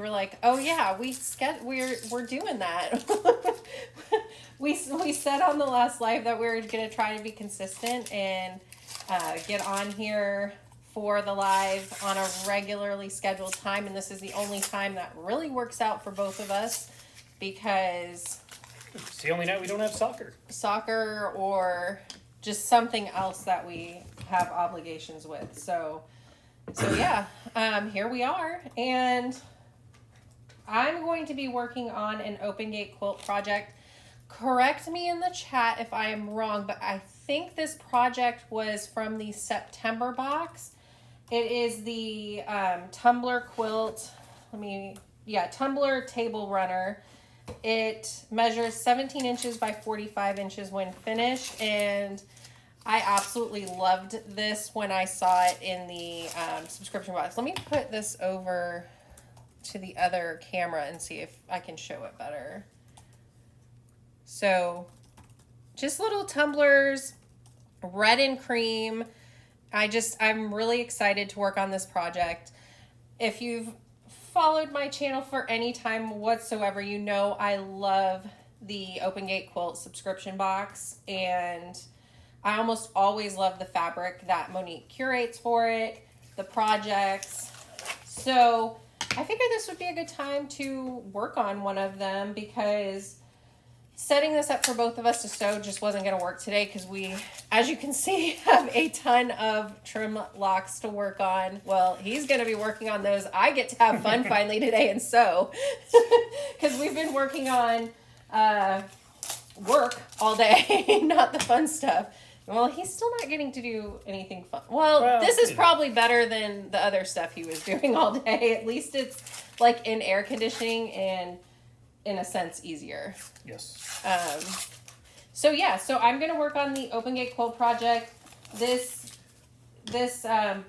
were like, oh yeah, we're doing that. we said on the last live that we were going to try to be consistent and get on here for the live on a regularly scheduled time, and this is the only time that really works out for both of us because it's the only night we don't have soccer or just something else that we have obligations with. So yeah, here we are, and I'm going to be working on an open gate quilt project. Correct me in the chat if I am wrong, but I think this project was from the September box. It is the tumbler quilt. Tumbler table runner. It measures 17 inches by 45 inches when finished, and I absolutely loved this when I saw it in the subscription box. Let me put this over to the other camera and see if I can show it better. So, just little tumblers, red and cream. I'm really excited to work on this project. If you've followed my channel for any time whatsoever, you know I love the Open Gate Quilt subscription box, and I almost always love the fabric that Monique curates for it, the projects. So I figured this would be a good time to work on one of them because setting this up for both of us to sew just wasn't going to work today because we, as you can see, have a ton of trim locks to work on. Well, he's going to be working on those. I get to have fun finally today and sew because we've been working on work all day, not the fun stuff. Well, he's still not getting to do anything fun. Well, this is probably better than the other stuff he was doing all day. At least it's like in air conditioning and in a sense easier. Yes. So I'm going to work on the Open Gate Quilt project. This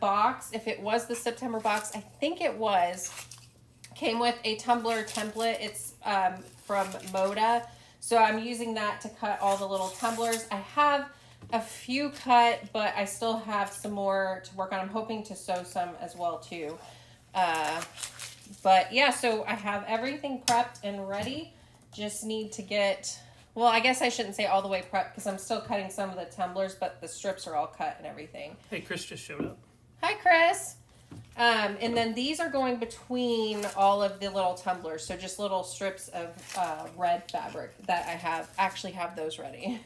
box, if it was the September box, I think it was, came with a tumbler template. It's from Moda. So I'm using that to cut all the little tumblers. I have a few cut, but I still have some more to work on. I'm hoping to sew some as well too. But yeah, so I have everything prepped and ready. Just need to get, well, I guess I shouldn't say all the way prepped because I'm still cutting some of the tumblers, but the strips are all cut and everything. Hey, Chris just showed up. Hi, Chris. And then these are going between all of the little tumblers. So just little strips of red fabric that I actually have those ready.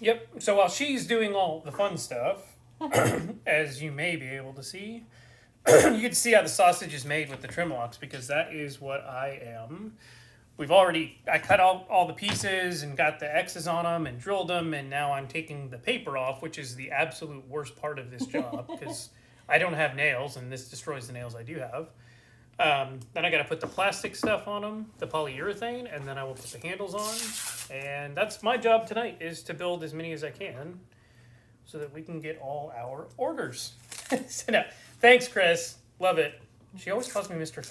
Yep. So while she's doing all the fun stuff, as you may be able to see, you get to see how the sausage is made with the trim locks because that is what I am. I cut all the pieces and got the X's on them and drilled them, and now I'm taking the paper off, which is the absolute worst part of this job because I don't have nails and this destroys the nails I do have. Then I got to put the plastic stuff on them, the polyurethane, and then I will put the handles on. And that's my job tonight, is to build as many as I can so that we can get all our orders. So now, thanks, Chris. Love it. She always calls me Mr.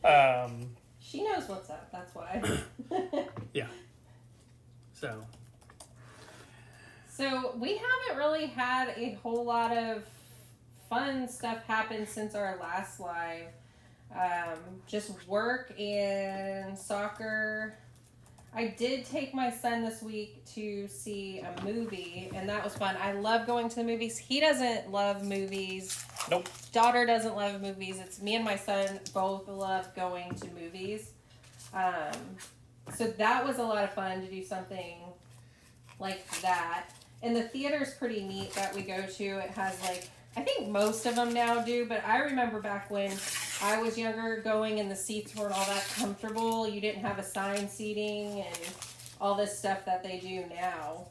Fallon. She knows what's up. That's why. Yeah. So we haven't really had a whole lot of fun stuff happen since our last live. Just work and soccer. I did take my son this week to see a movie, and that was fun. I love going to the movies. He doesn't love movies. Nope. Daughter doesn't love movies. It's me and my son both love going to movies. So that was a lot of fun to do something like that. And the theater's pretty neat that we go to. It has I think most of them now do, but I remember back when I was younger going and the seats weren't all that comfortable. You didn't have assigned seating and all this stuff that they do now.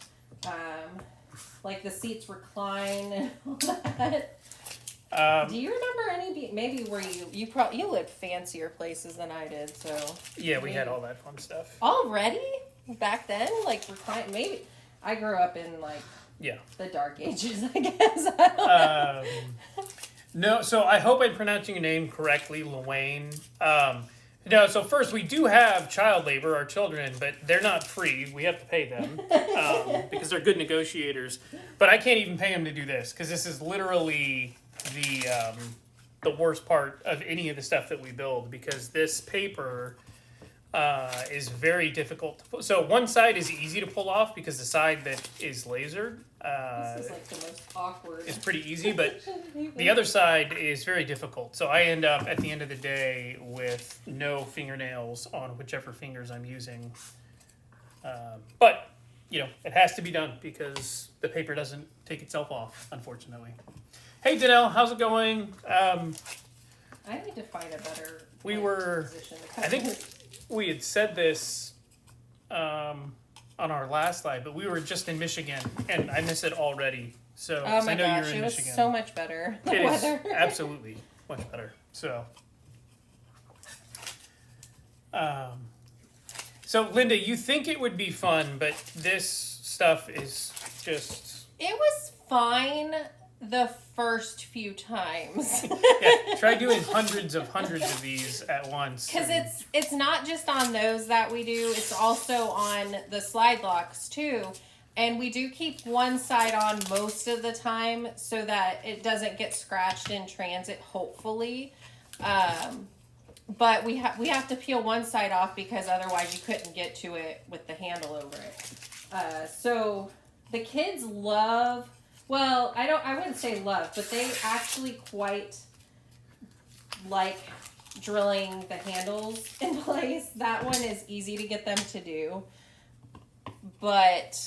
The seats recline and all that. Do you remember any? Maybe where you lived fancier places than I did, so Yeah, we had all that fun stuff. already back then. Recline. Maybe I grew up in Yeah. the dark ages, I guess. I don't know. No, so I hope I'm pronouncing your name correctly, Luane. No, so first, we do have child labor, our children, but they're not free. We have to pay them because they're good negotiators. But I can't even pay them to do this because this is literally the worst part of any of the stuff that we build, because this paper is very difficult to pull. So one side is easy to pull off because the side that is lasered This is like the most awkward. is pretty easy, but the other side is very difficult. So I end up at the end of the day with no fingernails on whichever fingers I'm using. But, you know, it has to be done because the paper doesn't take itself off, unfortunately. Hey, Danelle, how's it going? I need to find a better position to cut. I think we had said this on our last live, but we were just in Michigan, and I miss it already. So oh my I know gosh, you're in it was Michigan. so much better. The It weather. is absolutely much better. So Linda, you think it would be fun, but this stuff is just... It was fine the first few times. Yeah, try doing hundreds of these at once. Because it's not just on those that we do, it's also on the slide locks too. And we do keep one side on most of the time so that it doesn't get scratched in transit, hopefully. But we have to peel one side off because otherwise you couldn't get to it with the handle over it. So the kids love, well, I wouldn't say love, but they actually quite like drilling the handles in place. That one is easy to get them to do. But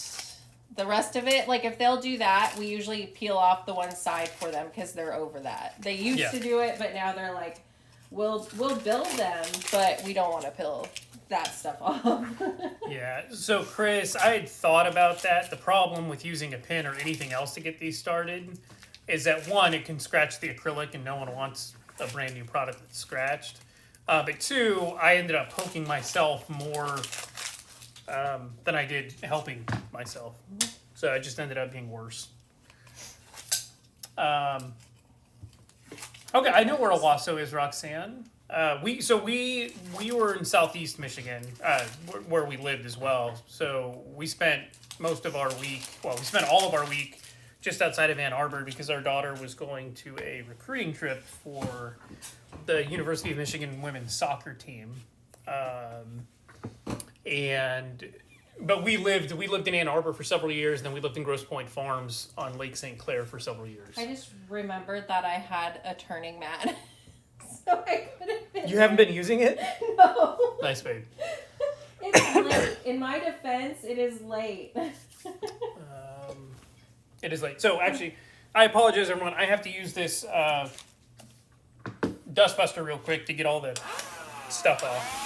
the rest of it, like if they'll do that, we usually peel off the one side for them because they're over that. They used to do it, but now they're like, we'll build them, but we don't want to peel that stuff off. Yeah, so Chris, I had thought about that. The problem with using a pin or anything else to get these started is that one, it can scratch the acrylic and no one wants a brand new product that's scratched. But two, I ended up poking myself more than I did helping myself. So it just ended up being worse. Okay, I know where Owasso is, Roxanne. We were in Southeast Michigan, where we lived as well. So we spent most of our week, we spent all of our week just outside of Ann Arbor because our daughter was going to a recruiting trip for the University of Michigan women's soccer team. But we lived in Ann Arbor for several years, and then we lived in Grosse Pointe Farms on Lake St. Clair for several years. I just remembered that I had a turning mat. So I could have been... You haven't been using it? No. Nice, babe. It's late. In my defense, it is late. It is late. So actually, I apologize, everyone. I have to use this dustbuster real quick to get all the stuff off.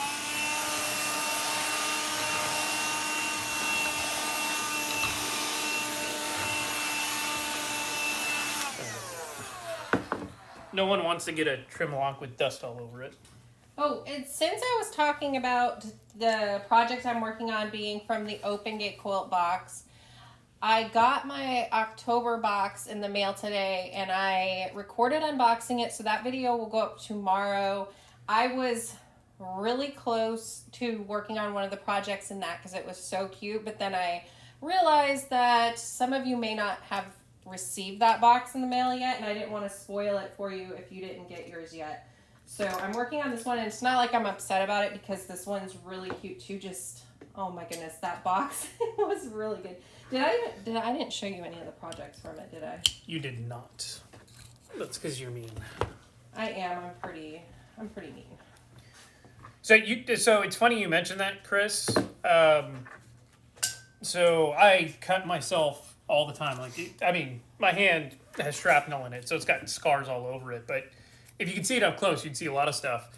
No one wants to get a trim lock with dust all over it. Oh, and since I was talking about the project I'm working on being from the Open Gate Quilt box, I got my October box in the mail today and I recorded unboxing it, so that video will go up tomorrow. I was really close to working on one of the projects in that because it was so cute, but then I realized that some of you may not have received that box in the mail yet, and I didn't want to spoil it for you if you didn't get yours yet. So I'm working on this one, and it's not like I'm upset about it because this one's really cute too. Just, oh my goodness, that box was really good. I didn't show you any of the projects from it, did I? You did not. That's because you're mean. I am. I'm pretty mean. So it's funny you mentioned that, Chris. So I cut myself all the time. My hand has shrapnel in it, so it's got scars all over it. But if you can see it up close, you'd see a lot of stuff.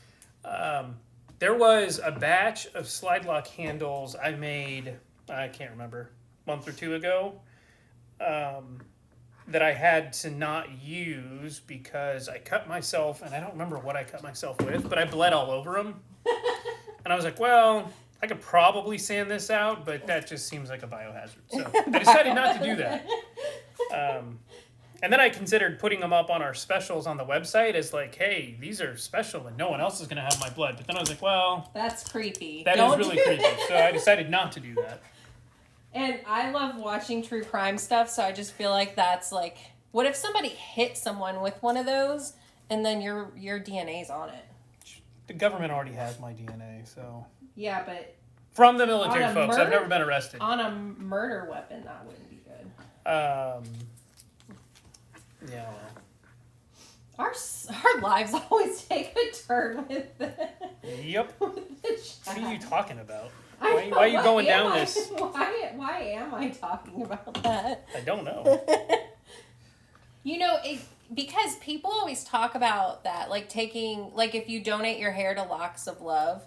There was a batch of slide lock handles I made, I can't remember, a month or two ago, that I had to not use because I cut myself, and I don't remember what I cut myself with, but I bled all over them. And I was like, well, I could probably sand this out, but that just seems like a biohazard. So I decided not to do that. And then I considered putting them up on our specials on the website as like, hey, these are special and no one else is going to have my blood. But then I was like, well, that's creepy. That is really creepy. So I decided not to do that. And I love watching true crime stuff, so I just feel like that's like, what if somebody hit someone with one of those and then your DNA's on it. The government already has my DNA, so. Yeah, but From the military, On a folks. I've murder- never been arrested. on a murder weapon, that wouldn't be good. Yeah, well. Our lives always take a turn with the, Yep. with the chat. What are you talking about? I know, Why are you going am down I- this? Why am I talking about that? I don't know. You know, because people always talk about that, like taking, like if you donate your hair to Locks of Love,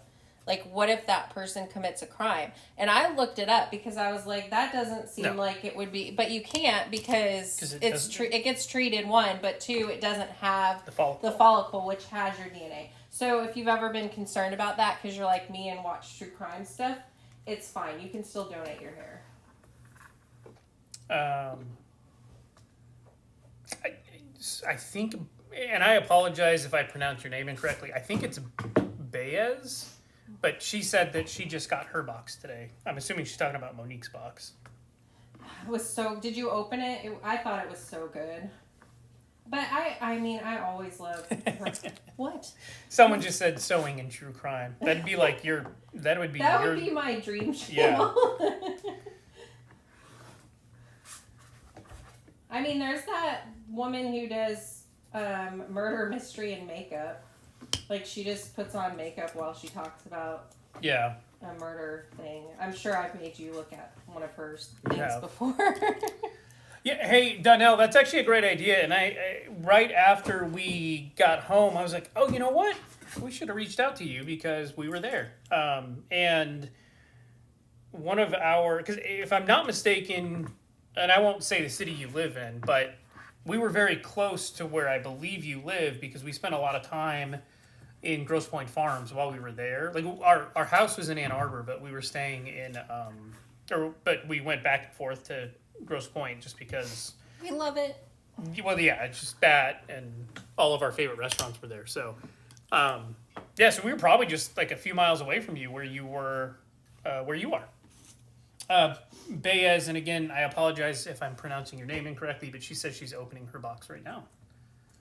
like what if that person commits a crime? And I looked it up because I was like, that doesn't seem like it would be, but you can't because it gets treated, one, but two, it doesn't have the follicle, which has your DNA. So if you've ever been concerned about that because you're like me and watch true crime stuff, it's fine. You can still donate your hair. I think, and I apologize if I pronounce your name incorrectly. I think it's Baez, but she said that she just got her box today. I'm assuming she's talking about Monique's box. It was so. Did you open it? I thought it was so good. But I mean, I always love what? Someone just said sewing and true crime. That'd be like that would be my dream channel. Yeah. I mean, there's that woman who does murder mystery and makeup. Like she just puts on makeup while she talks about a murder thing. I'm sure I've made you look at one of her things before. Yeah, hey, Donnell, that's actually a great idea. And I right after we got home, I was like, oh, you know what? We should have reached out to you because we were there. And one of because if I'm not mistaken, and I won't say the city you live in, but we were very close to where I believe you live because we spent a lot of time in Grosse Pointe Farms while we were there. Like our house was in Ann Arbor, but we were staying in, but we went back and forth to Grosse Pointe just because we love it. Well, yeah, it's just that, and all of our favorite restaurants were there. So, so we were probably just like a few miles away from you, where you were, where you are. Baez, and again, I apologize if I'm pronouncing your name incorrectly, but she says she's opening her box right now.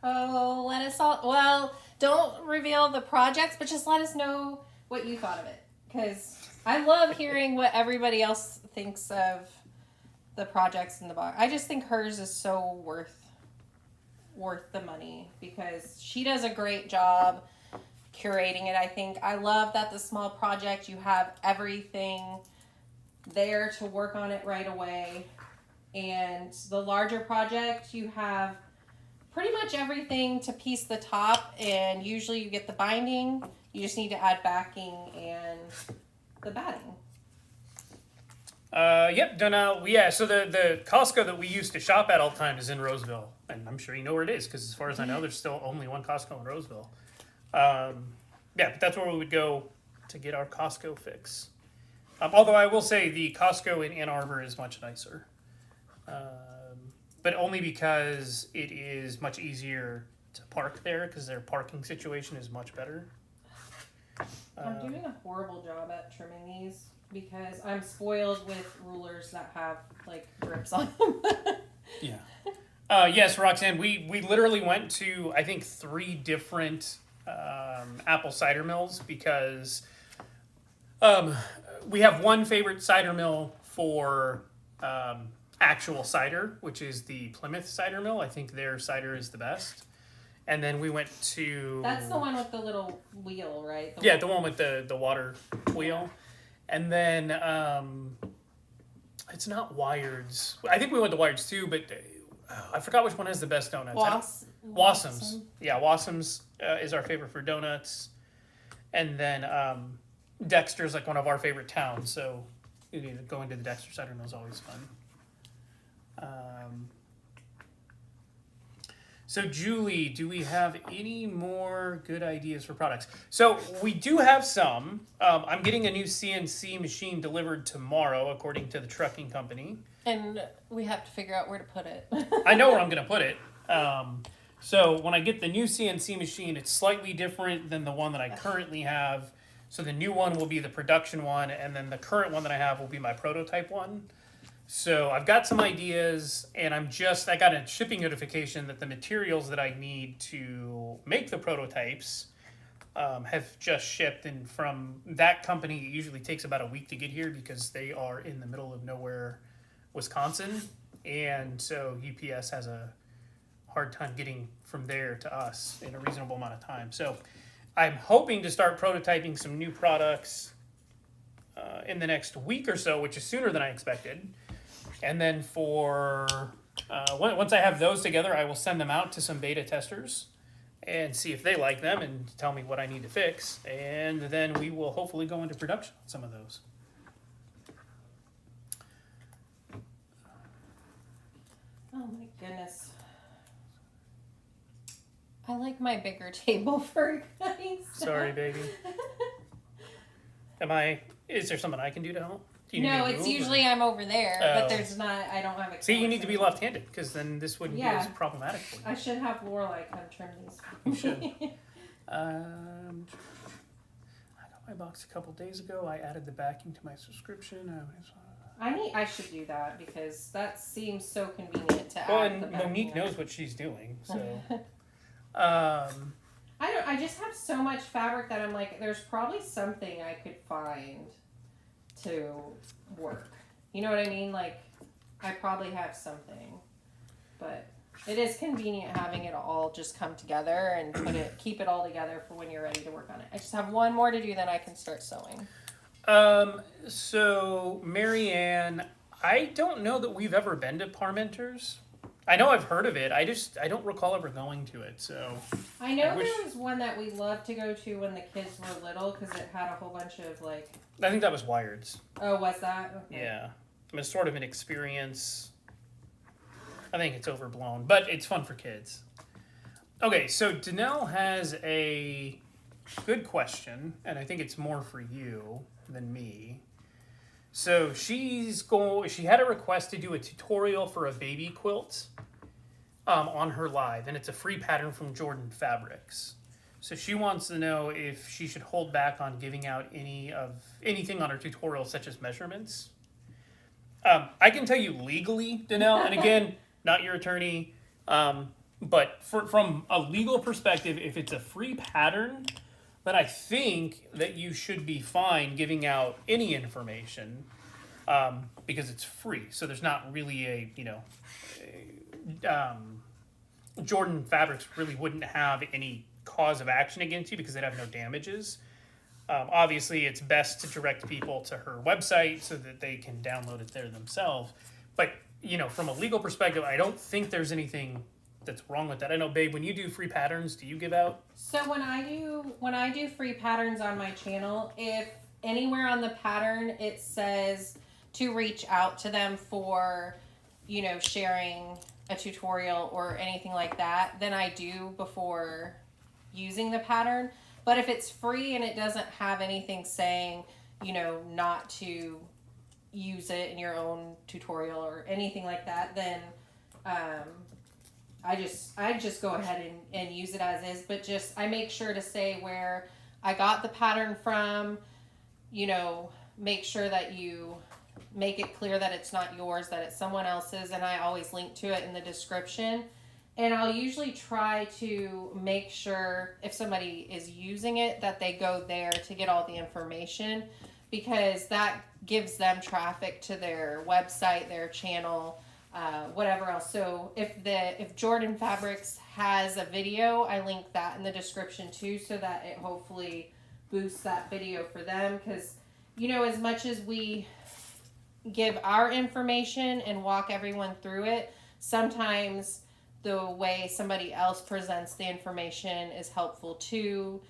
Oh, let us all. Well, don't reveal the projects, but just let us know what you thought of it, because I love hearing what everybody else thinks of the projects in the box. I just think hers is so worth the money because she does a great job curating it. I love that the small project, you have everything there to work on it right away, and the larger project, you have pretty much everything to piece the top, and usually you get the binding. You just need to add backing and the batting. Yep, Donnell. Yeah, so the Costco that we used to shop at all the time is in Roseville, and I'm sure you know where it is because as far as I know, there's still only one Costco in Roseville. But that's where we would go to get our Costco fix. Although I will say the Costco in Ann Arbor is much nicer, but only because it is much easier to park there because their parking situation is much better. I'm doing a horrible job at trimming these because I'm spoiled with rulers that have like grips on them. Yeah. Yes, Roxanne, we literally went to, I think, 3 different apple cider mills because we have one favorite cider mill for actual cider, which is the Plymouth cider mill. I think their cider is the best. And then we went to... That's the one with the little wheel, right? The one with the water wheel. And then it's not Wired's. I think we went to Wired's too, but I forgot which one has the best donuts. Wassom's. Yeah, Wassom's is our favorite for donuts. And then Dexter's like one of our favorite towns, so going to the Dexter cider mill is always fun. So Julie, do we have any more good ideas for products? So we do have some. I'm getting a new CNC machine delivered tomorrow, according to the trucking company. And we have to figure out where to put it. I know where I'm going to put it. So when I get the new CNC machine, it's slightly different than the one that I currently have. So the new one will be the production one, and then the current one that I have will be my prototype one. So I've got some ideas, and I got a shipping notification that the materials that I need to make the prototypes have just shipped. And from that company, it usually takes about a week to get here because they are in the middle of nowhere, Wisconsin. And so UPS has a hard time getting from there to us in a reasonable amount of time. So I'm hoping to start prototyping some new products in the next week or so, which is sooner than I expected. And then once I have those together, I will send them out to some beta testers and see if they like them and tell me what I need to fix. And then we will hopefully go into production on some of those. Oh my goodness. I like my bigger table for cutting stuff. Sorry, baby. Is there something I can do to help? No, it's usually I'm over there, but there's not, I don't have it. See, you need to be left-handed, because then this wouldn't be as problematic for you. I should have Lorelai come trim these. You should. I got my box a couple days ago. I added the backing to my subscription. I should do that, because that seems so convenient to add the backing. Monique knows what she's doing, so. I just have so much fabric that I'm like, there's probably something I could find to work. You know what I mean? Like, I probably have something, but it is convenient having it all just come together and keep it all together for when you're ready to work on it. I just have one more to do, then I can start sewing. So Marianne, I don't know that we've ever been to Parmenter's. I know I've heard of it. I don't recall ever going to it. So I know there was one that we loved to go to when the kids were little because it had a whole bunch of like. I think that was Wired's. Oh, was that? Okay. Yeah, I mean, it's sort of an experience. I think it's overblown, but it's fun for kids. Okay, so Danelle has a good question, and I think it's more for you than me. So she had a request to do a tutorial for a baby quilt on her live, and it's a free pattern from Jordan Fabrics. So she wants to know if she should hold back on giving out anything on her tutorial, such as measurements. I can tell you legally, Danelle, and again, not your attorney, but from a legal perspective, if it's a free pattern, then I think that you should be fine giving out any information because it's free. So there's not really Jordan Fabrics really wouldn't have any cause of action against you because they'd have no damages. Obviously, it's best to direct people to her website so that they can download it there themselves. But, from a legal perspective, I don't think there's anything that's wrong with that. I know, babe, when you do free patterns, do you give out? So when I do free patterns on my channel, if anywhere on the pattern it says to reach out to them for, sharing a tutorial or anything like that, then I do before using the pattern. But if it's free and it doesn't have anything saying, not to use it in your own tutorial or anything like that, then I just go ahead and use it as is, but I make sure to say where I got the pattern from, make sure that you make it clear that it's not yours, that it's someone else's, and I always link to it in the description. And I'll usually try to make sure if somebody is using it that they go there to get all the information, because that gives them traffic to their website, their channel, whatever else. So if Jordan Fabrics has a video, I link that in the description too, so that it hopefully boosts that video for them. Because as much as we give our information and walk everyone through it, sometimes the way somebody else presents the information is helpful too.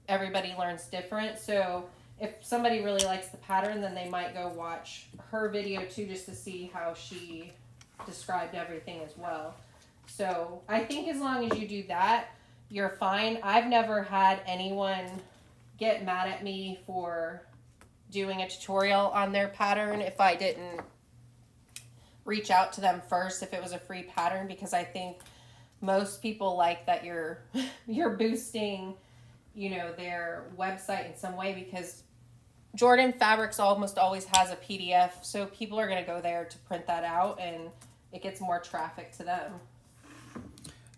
Everybody learns different. So if somebody really likes the pattern, then they might go watch her video too, just to see how she described everything as well. So I think as long as you do that, you're fine. I've never had anyone get mad at me for doing a tutorial on their pattern if I didn't reach out to them first if it was a free pattern, because I think most people like that you're boosting their website in some way, because Jordan Fabrics almost always has a PDF, so people are going to go there to print that out, and it gets more traffic to them.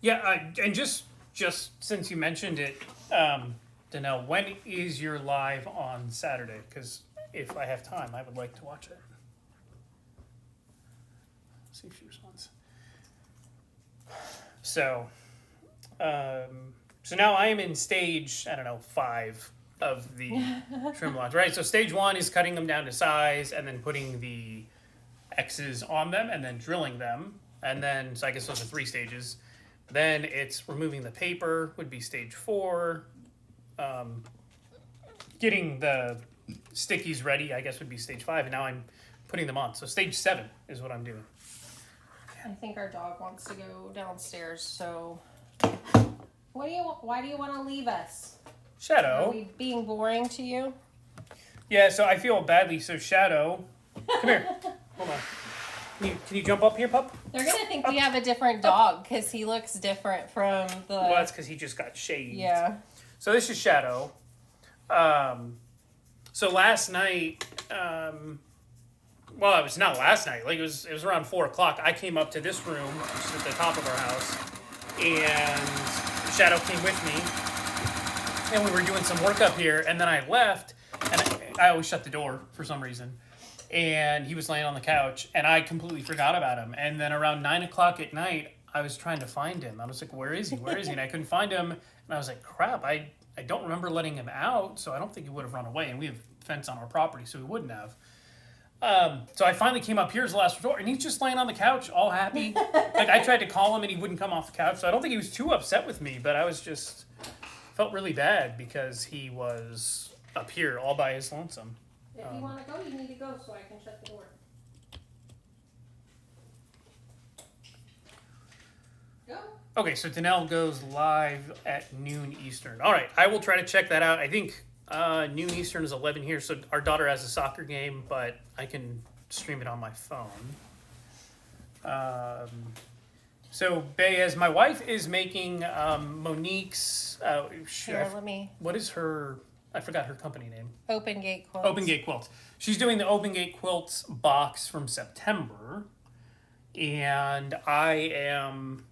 Yeah, and just since you mentioned it, Danelle, when is your live on Saturday? Because if I have time, I would like to watch it. Let's see if she responds. So, so now I am in stage, I don't know, 5 of the trim blocks, right? So stage 1 is cutting them down to size and then putting the X's on them and then drilling them. And then, so I guess those are 3 stages. Then it's removing the paper, would be stage 4. Getting the stickies ready, I guess, would be stage 5. And now I'm putting them on. So stage 7 is what I'm doing. I think our dog wants to go downstairs, so why do you want to leave us? Shadow. Are we being boring to you? Yeah, so I feel badly. So Shadow, come here. Hold on. Can you jump up here, pup? They're going to think we have a different dog because he looks different from the... Well, that's because he just got shaved. Yeah. So this is Shadow. So last night, well, it was not last night. Like it was around 4 o'clock. I came up to this room, which is at the top of our house, and Shadow came with me, and we were doing some work up here. And then I left, and I always shut the door for some reason. And he was laying on the couch, and I completely forgot about him. And then around 9 o'clock at night, I was trying to find him. I was like, "Where is he? Where is he?" And I couldn't find him. And I was like, "Crap! I don't remember letting him out, so I don't think he would have run away." And we have a fence on our property, so he wouldn't have. So I finally came up here as the last resort, and he's just laying on the couch, all happy. Like I tried to call him, and he wouldn't come off the couch. So I don't think he was too upset with me, but I was just felt really bad because he was up here all by his lonesome. If you want to go, you need to go so I can shut the door. Go. Okay, so Danelle goes live at noon Eastern. All right, I will try to check that out. I think noon Eastern is 11 here, so our daughter has a soccer game, but I can stream it on my phone. So, Bayez, my wife is making Monique's... Here, let me... What is her... I forgot her company name. Open Gate Quilts. Open Gate Quilts. She's doing the Open Gate Quilts box from September, and I am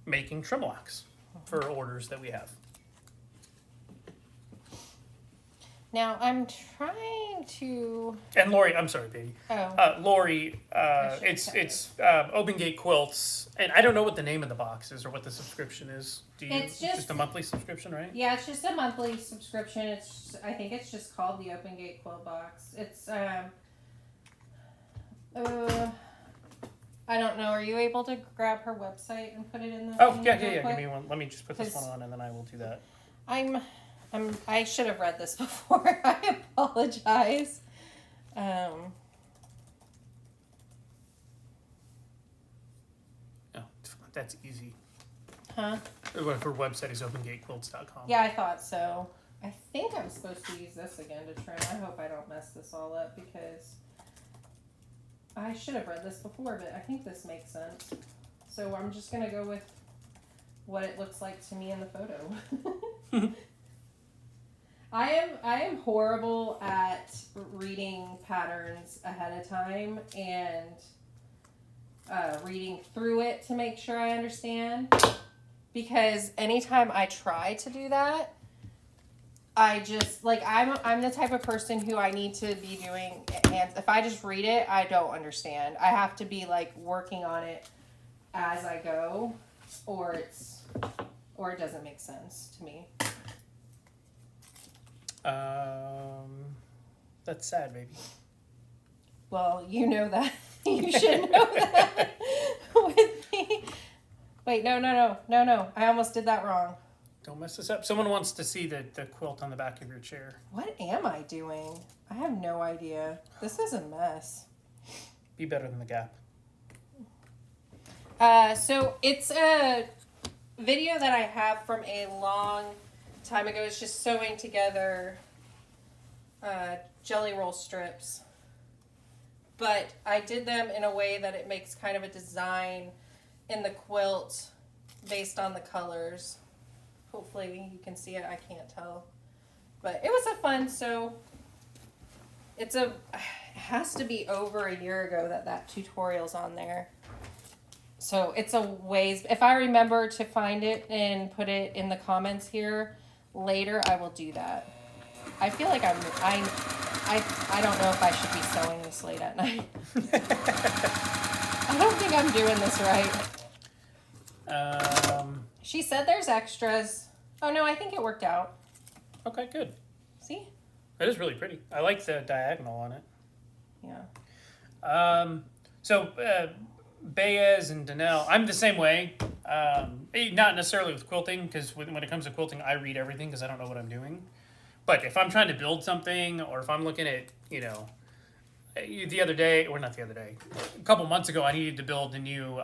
making trim locks for orders that we have. Now, I'm trying to... And Lori, I'm sorry, baby. Oh. Lori, it's Open Gate Quilts, and I don't know what the name of the box is or what the subscription is. Do you? It's just a monthly subscription, right? Yeah, it's just a monthly subscription. I think it's just called the Open Gate Quilt Box. It's I don't know. Are you able to grab her website and put it in the? Oh thing yeah. real quick? Give me one. Let me just put this one on, and then I will do that. I should have read this before. I apologize. Oh, that's easy. Huh? Her website is opengatequilts.com. Yeah, I thought so. I think I'm supposed to use this again to trim. I hope I don't mess this all up because I should have read this before, but I think this makes sense. So I'm just going to go with what it looks like to me in the photo. I am horrible at reading patterns ahead of time and reading through it to make sure I understand. Because anytime I try to do that, I just, like, I'm the type of person who I need to be doing hands. If I just read it, I don't understand. I have to be, like, working on it as I go, or it doesn't make sense to me. That's sad, baby. Well, you know that. You should know that with me. Wait, no. I almost did that wrong. Don't mess this up. Someone wants to see the quilt on the back of your chair. What am I doing? I have no idea. This is a mess. Be better than the Gap. So it's a video that I have from a long time ago. It's just sewing together jelly roll strips. But I did them in a way that it makes kind of a design in the quilt based on the colors. Hopefully you can see it. I can't tell. But it was a fun sew. It has to be over a year ago that tutorial's on there. So it's a ways. If I remember to find it and put it in the comments here later, I will do that. I feel like I don't know if I should be sewing this late at night. I don't think I'm doing this right. She said there's extras. Oh no, I think it worked out. Okay, good. See? That is really pretty. I like the diagonal on it. Yeah. So Baez and Danelle, I'm the same way. Not necessarily with quilting, because when it comes to quilting, I read everything because I don't know what I'm doing. But if I'm trying to build something, or if I'm looking at, the other day, or not the other day, a couple months ago, I needed to build a new,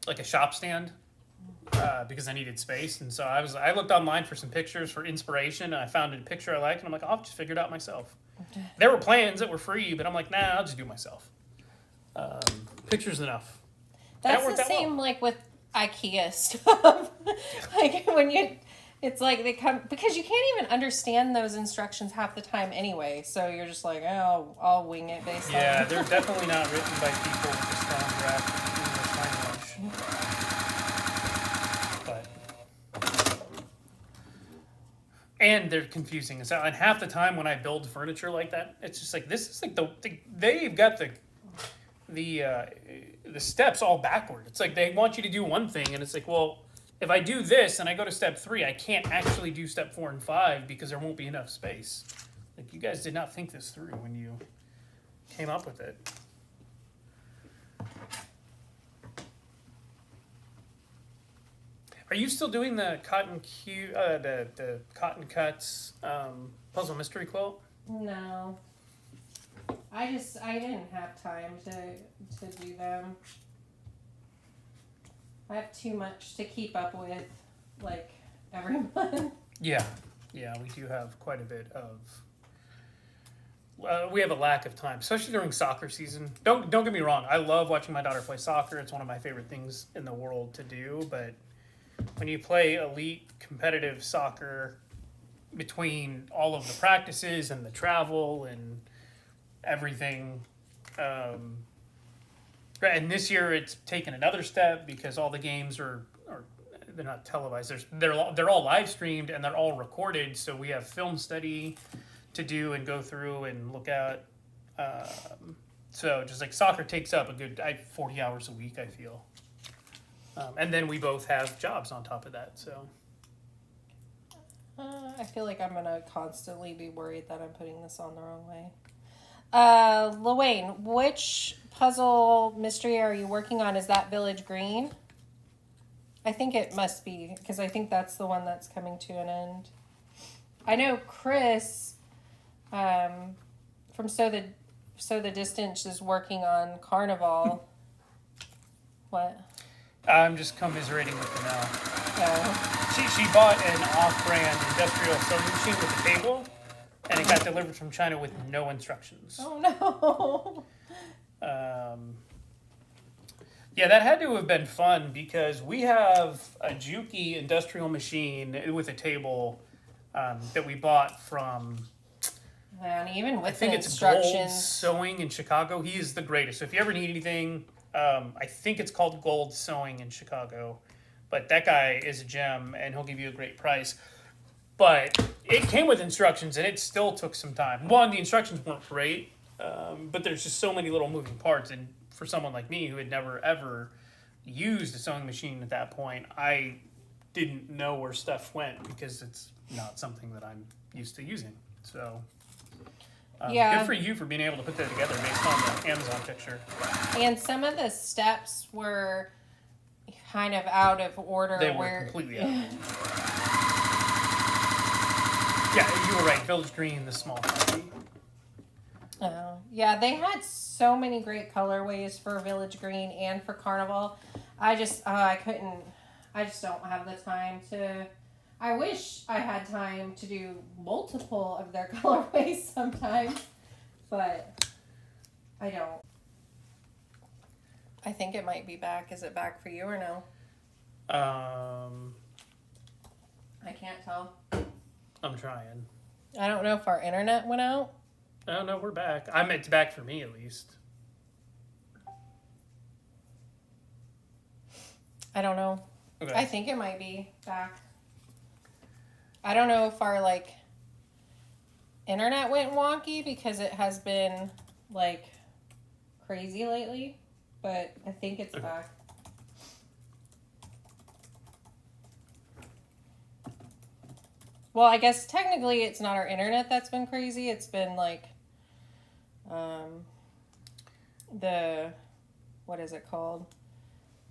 like a shop stand, because I needed space. And so I looked online for some pictures for inspiration, and I found a picture I liked, and I'm like, I'll just figure it out myself. There were plans that were free, but I'm like, nah, I'll just do it myself. Pictures enough. That's the same, like, with IKEA stuff. Like, it's like they come, because you can't even understand those instructions half the time anyway, so you're just like, oh, I'll wing it based on... Yeah, they're definitely not written by people with a strong grasp of English language. And they're confusing. And half the time when I build furniture like that, it's just like, this is like they've got the steps all backward. It's like they want you to do one thing, and it's like, well, if I do this and I go to step 3, I can't actually do step 4 and 5 because there won't be enough space. Like, you guys did not think this through when you came up with it. Are you still doing the the cotton cuts puzzle mystery quilt? No. I didn't have time to do them. I have too much to keep up with, like, every month. Yeah, we do have quite a bit of... we have a lack of time, especially during soccer season. Don't get me wrong, I love watching my daughter play soccer. It's one of my favorite things in the world to do, but when you play elite competitive soccer, between all of the practices and the travel and everything... and this year it's taken another step because all the games are they're not televised. They're all live streamed and they're all recorded. So we have film study to do and go through and look at. So just like soccer takes up a good 40 hours a week, I feel. And then we both have jobs on top of that. So I feel like I'm gonna constantly be worried that I'm putting this on the wrong way. Luane, which puzzle mystery are you working on? Is that Village Green? I think it must be, because I think that's the one that's coming to an end. I know Chris from Sew the Distance is working on Carnival. What? I'm just commiserating with the now. Oh. She bought an off-brand industrial sewing machine with a table, and it got delivered from China with no instructions. Oh no. Yeah, that had to have been fun because we have a Juki industrial machine with a table that we bought from... And even with I think the it's instructions. Gold Sewing in Chicago. He is the greatest. So if you ever need anything, I think it's called Gold Sewing in Chicago. But that guy is a gem, and he'll give you a great price. But it came with instructions, and it still took some time. One, the instructions weren't great, but there's just so many little moving parts. And for someone like me who had never, ever used a sewing machine at that point, I didn't know where stuff went because it's not something that I'm used to using. So... yeah. Good for you for being able to put that together based on the Amazon picture. And some of the steps were kind of out of order. They were completely out of order. Yeah, you were right. Village Green, the small copy. Oh, yeah, they had so many great colorways for Village Green and for Carnival. I just don't have the time to... I wish I had time to do multiple of their colorways sometimes, but I don't. I think it might be back. Is it back for you or no? I can't tell. I'm trying. I don't know if our internet went out. Oh, no, we're back. I meant back for me, at least. I don't know. Okay. I think it might be back. I don't know if our, like, internet went wonky because it has been, like, crazy lately. But I think it's back. Well, I guess technically it's not our internet that's been crazy. It's been, like, what is it called?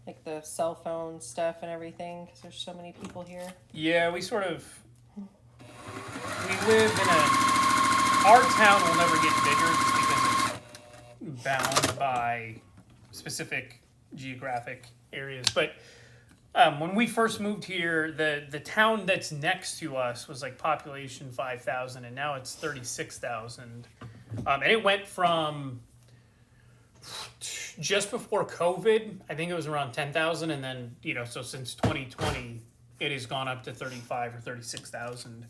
Like the cell phone stuff and everything, because there's so many people here. Yeah, we live in our town will never get bigger just because it's bound by specific geographic areas. But when we first moved here, the town that's next to us was like population 5,000, and now it's 36,000. And it went from just before COVID, I think it was around 10,000, and then, so since 2020, it has gone up to 35 or 36,000.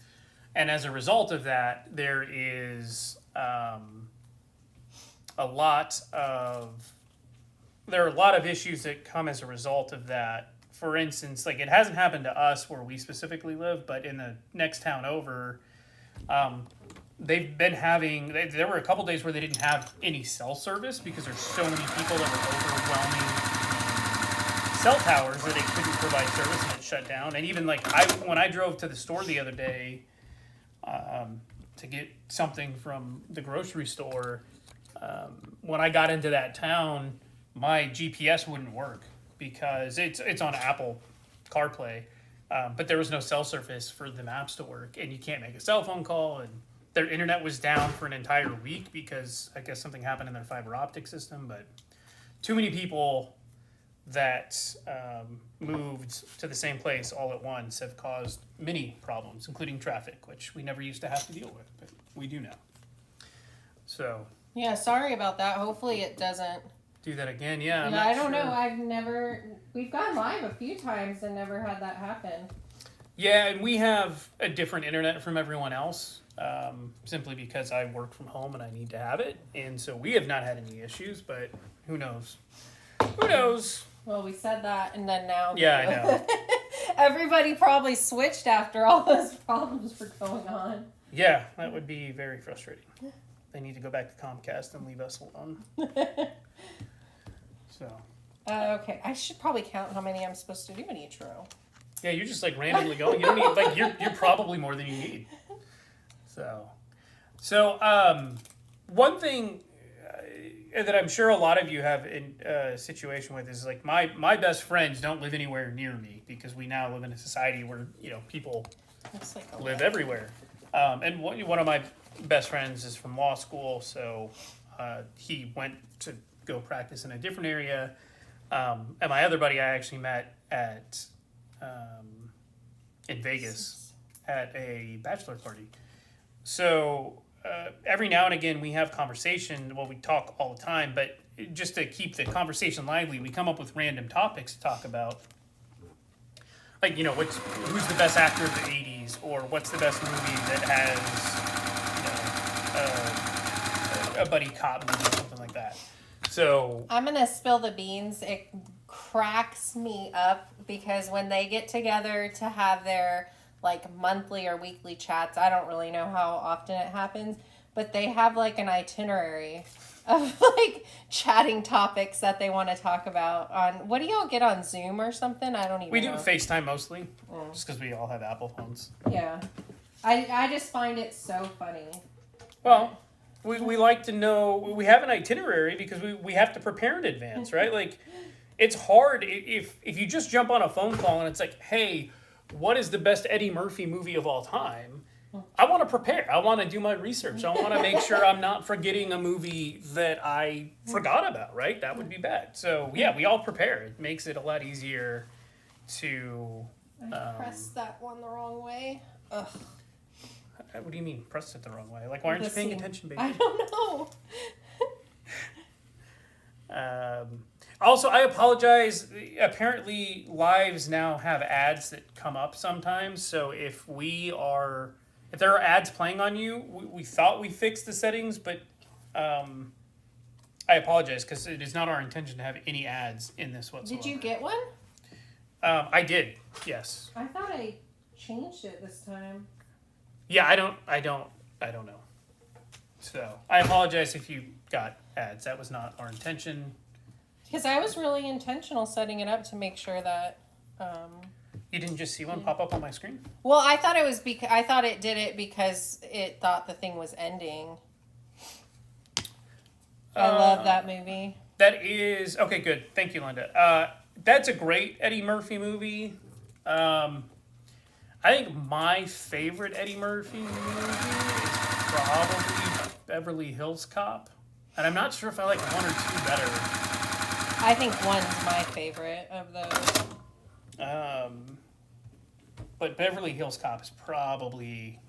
And as a result of that, there is a lot of issues that come as a result of that. For instance, like, it hasn't happened to us where we specifically live, but in the next town over, they've been having, there were a couple days where they didn't have any cell service because there's so many people that were overwhelming cell towers that they couldn't provide service, and it shut down. And even like when I drove to the store the other day to get something from the grocery store, when I got into that town, my GPS wouldn't work because it's on Apple CarPlay, but there was no cell service for the maps to work, and you can't make a cell phone call, and their internet was down for an entire week because I guess something happened in their fiber optic system. But too many people that moved to the same place all at once have caused many problems, including traffic, which we never used to have to deal with, but we do now. So yeah, sorry about that. Hopefully it doesn't do that again. Yeah, I don't know. We've gone live a few times and never had that happen. Yeah, and we have a different internet from everyone else, simply because I work from home and I need to have it. And so we have not had any issues, but who knows? Who knows? Well, we said that, and then now... Yeah, I know. Everybody probably switched after all those problems were going on. Yeah, that would be very frustrating. They need to go back to Comcast and leave us alone. So. Okay, I should probably count how many I'm supposed to do in each row. Yeah, you're just like randomly going. You don't need, like, you're probably more than you need. So one thing that I'm sure a lot of you have in a situation with is like my best friends don't live anywhere near me because we now live in a society where people live everywhere. And one of my best friends is from law school, so he went to go practice in a different area. And my other buddy I actually met at in Vegas at a bachelor party. So every now and again we have conversation. Well, we talk all the time, but just to keep the conversation lively, we come up with random topics to talk about. Like, who's the best actor of the 80s, or what's the best movie that has, a buddy cop movie or something like that. So I'm going to spill the beans. It cracks me up because when they get together to have their like monthly or weekly chats, I don't really know how often it happens, but they have like an itinerary of like chatting topics that they want to talk about on, what do y'all get on Zoom or something? I don't even know. We do FaceTime mostly, just because we all have Apple phones. Yeah. I just find it so funny. Well, we like to know, we have an itinerary because we have to prepare in advance, right? Like, it's hard if you just jump on a phone call and it's like, hey, what is the best Eddie Murphy movie of all time? I want to prepare. I want to do my research. I want to make sure I'm not forgetting a movie that I forgot about, right? That would be bad. So, yeah, we all prepare. It makes it a lot easier to... I pressed that one the wrong way. Ugh. What do you mean, pressed it the wrong way? Like, why aren't you paying attention, baby? I don't know. Also, I apologize. Apparently, lives now have ads that come up sometimes. So if if there are ads playing on you, we thought we fixed the settings, but I apologize because it is not our intention to have any ads in this whatsoever. Did you get one? I did. Yes. I thought I changed it this time. Yeah, I don't know. So I apologize if you got ads. That was not our intention. Because I was really intentional setting it up to make sure that. You didn't just see one pop up on my screen? Well, I thought it was I thought it did it because it thought the thing was ending. I love that movie. That is okay. Good, thank you, Linda. That's a great Eddie Murphy movie. I think my favorite Eddie Murphy movie is probably Beverly Hills Cop, and I'm not sure if I like one or two better. I think one's my favorite of those. But Beverly Hills Cop is probably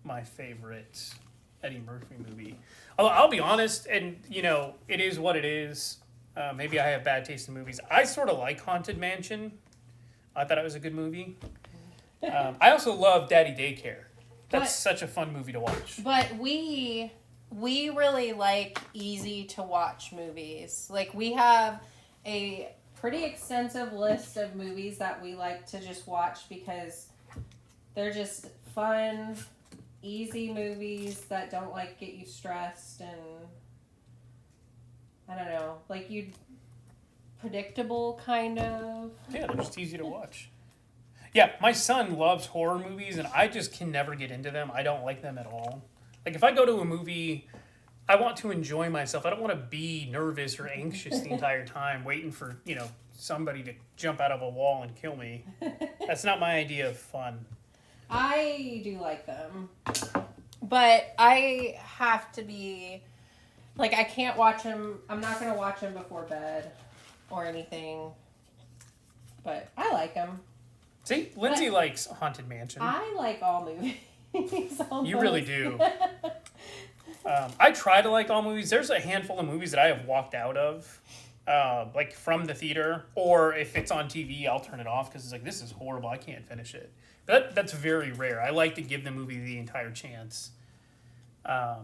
my favorite Eddie Murphy movie. Although I'll be honest, and it is what it is. Maybe I have bad taste in movies. I sort of like Haunted Mansion. I thought it was a good movie. I also love Daddy Daycare. That's such a fun movie to watch. But we really like easy to watch movies. Like we have a pretty extensive list of movies that we like to just watch because they're just fun, easy movies that don't get you stressed and I don't know, predictable kind of. Yeah, they're just easy to watch. Yeah, my son loves horror movies and I just can never get into them. I don't like them at all. Like if I go to a movie, I want to enjoy myself. I don't want to be nervous or anxious the entire time waiting for, somebody to jump out of a wall and kill me. That's not my idea of fun. I do like them. But I have to be, I can't watch them. I'm not going to watch them before bed or anything. But I like them. See, Lindsay likes Haunted Mansion. I like all movies. You really do. I try to like all movies. There's a handful of movies that I have walked out of, from the theater, or if it's on TV, I'll turn it off because it's this is horrible. I can't finish it. But that's very rare. I like to give the movie the entire chance. Yeah,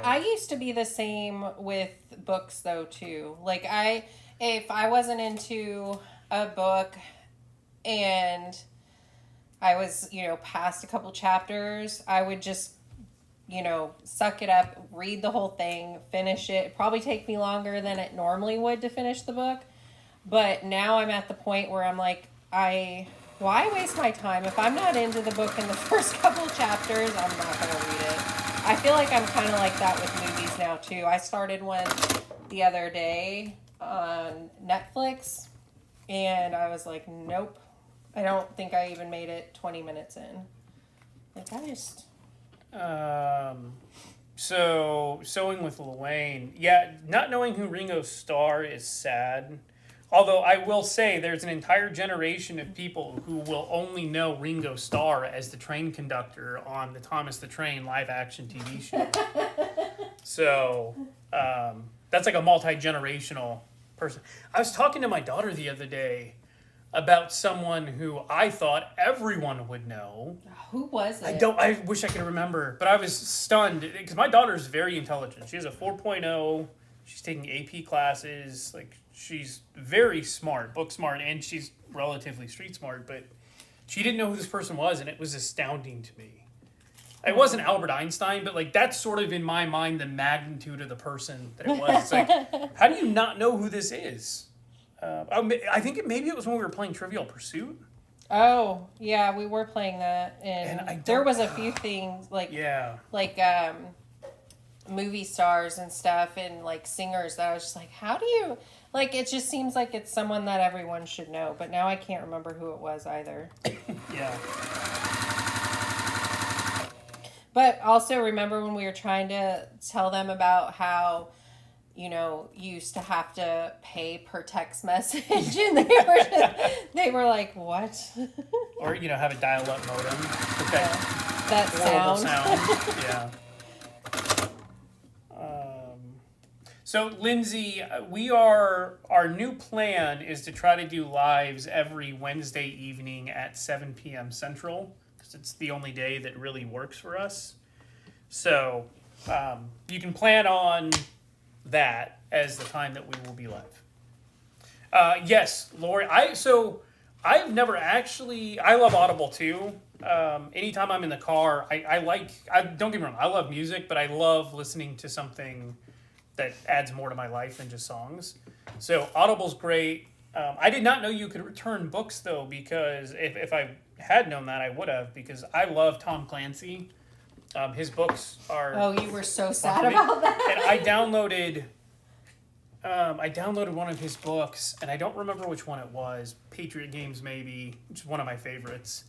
I used to be the same with books though too. If I wasn't into a book and I was, past a couple chapters, I would just, suck it up, read the whole thing, finish it. It'd probably take me longer than it normally would to finish the book. But now I'm at the point where I'm why waste my time? If I'm not into the book in the first couple chapters, I'm not going to read it. I feel like I'm kind of like that with movies now too. I started one the other day on Netflix and I was like, nope. I don't think I even made it 20 minutes in. So, Sewing with Luane. Yeah, not knowing who Ringo Starr is sad. Although I will say there's an entire generation of people who will only know Ringo Starr as the train conductor on the Thomas the Train live-action TV show. So, that's a multi-generational person. I was talking to my daughter the other day about someone who I thought everyone would know. Who was it? I wish I could remember, but I was stunned because my daughter is very intelligent. She has a 4.0. She's taking AP classes. She's very smart, book smart, and she's relatively street smart, but she didn't know who this person was, and it was astounding to me. It wasn't Albert Einstein, but that's sort of in my mind the magnitude of the person that it was. It's how do you not know who this is? I think maybe it was when we were playing Trivial Pursuit. Oh, yeah, we were playing that, and there was a few things movie stars and stuff, and singers that I was just how do you it just seems like it's someone that everyone should know, but now I can't remember who it was either. Yeah. But also remember when we were trying to tell them about how you used to have to pay per text message, and they were like, what? Or, have a dial-up modem. That sound. Yeah. So, Lindsay, our new plan is to try to do lives every Wednesday evening at 7 p.m. Central, because it's the only day that really works for us. So, you can plan on that as the time that we will be live. Yes, Lori, I've never actually, I love Audible too. Anytime I'm in the car, don't get me wrong, I love music, but I love listening to something that adds more to my life than just songs. So Audible's great. I did not know you could return books though, because if I had known that, I would have, because I love Tom Clancy. His books are... Oh, you were so sad about that. And I downloaded one of his books, and I don't remember which one it was. Patriot Games, maybe, which is one of my favorites.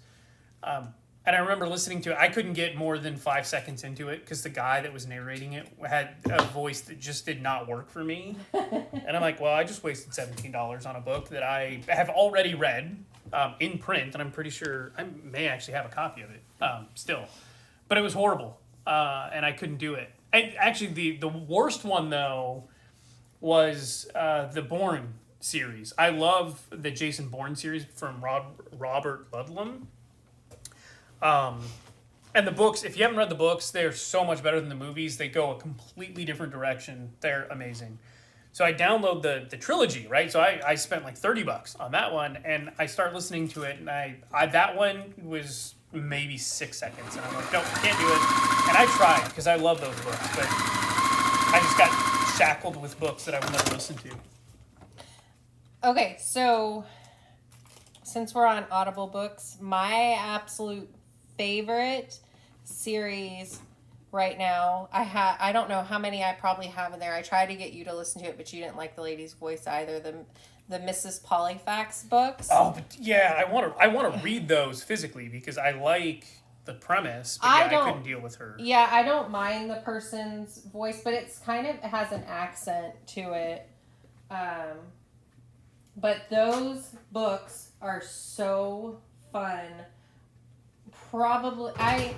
And I remember listening to it. I couldn't get more than 5 seconds into it because the guy that was narrating it had a voice that just did not work for me. And I'm like, well, I just wasted $17 on a book that I have already read in print, and I'm pretty sure I may actually have a copy of it still. But it was horrible, and I couldn't do it. And actually, the worst one, though, was the Bourne series. I love the Jason Bourne series from Robert Ludlum. And the books, if you haven't read the books, they're so much better than the movies. They go a completely different direction. They're amazing. So I download the trilogy, right? So I spent like $30 on that one, and I start listening to it, and I that one was maybe 6 seconds, and I'm like, nope, can't do it. And I tried, because I love those books, but I just got shackled with books that I would never listen to. Okay, so since we're on Audible books, my absolute favorite series right now, I don't know how many I probably have in there. I tried to get you to listen to it, but you didn't like the lady's voice either. The Mrs. Polyfax books. Oh, but yeah, I want to read those physically because I like the premise, but I couldn't deal with her. Yeah, I don't mind the person's voice, but it has an accent to it. But those books are so fun. Probably, I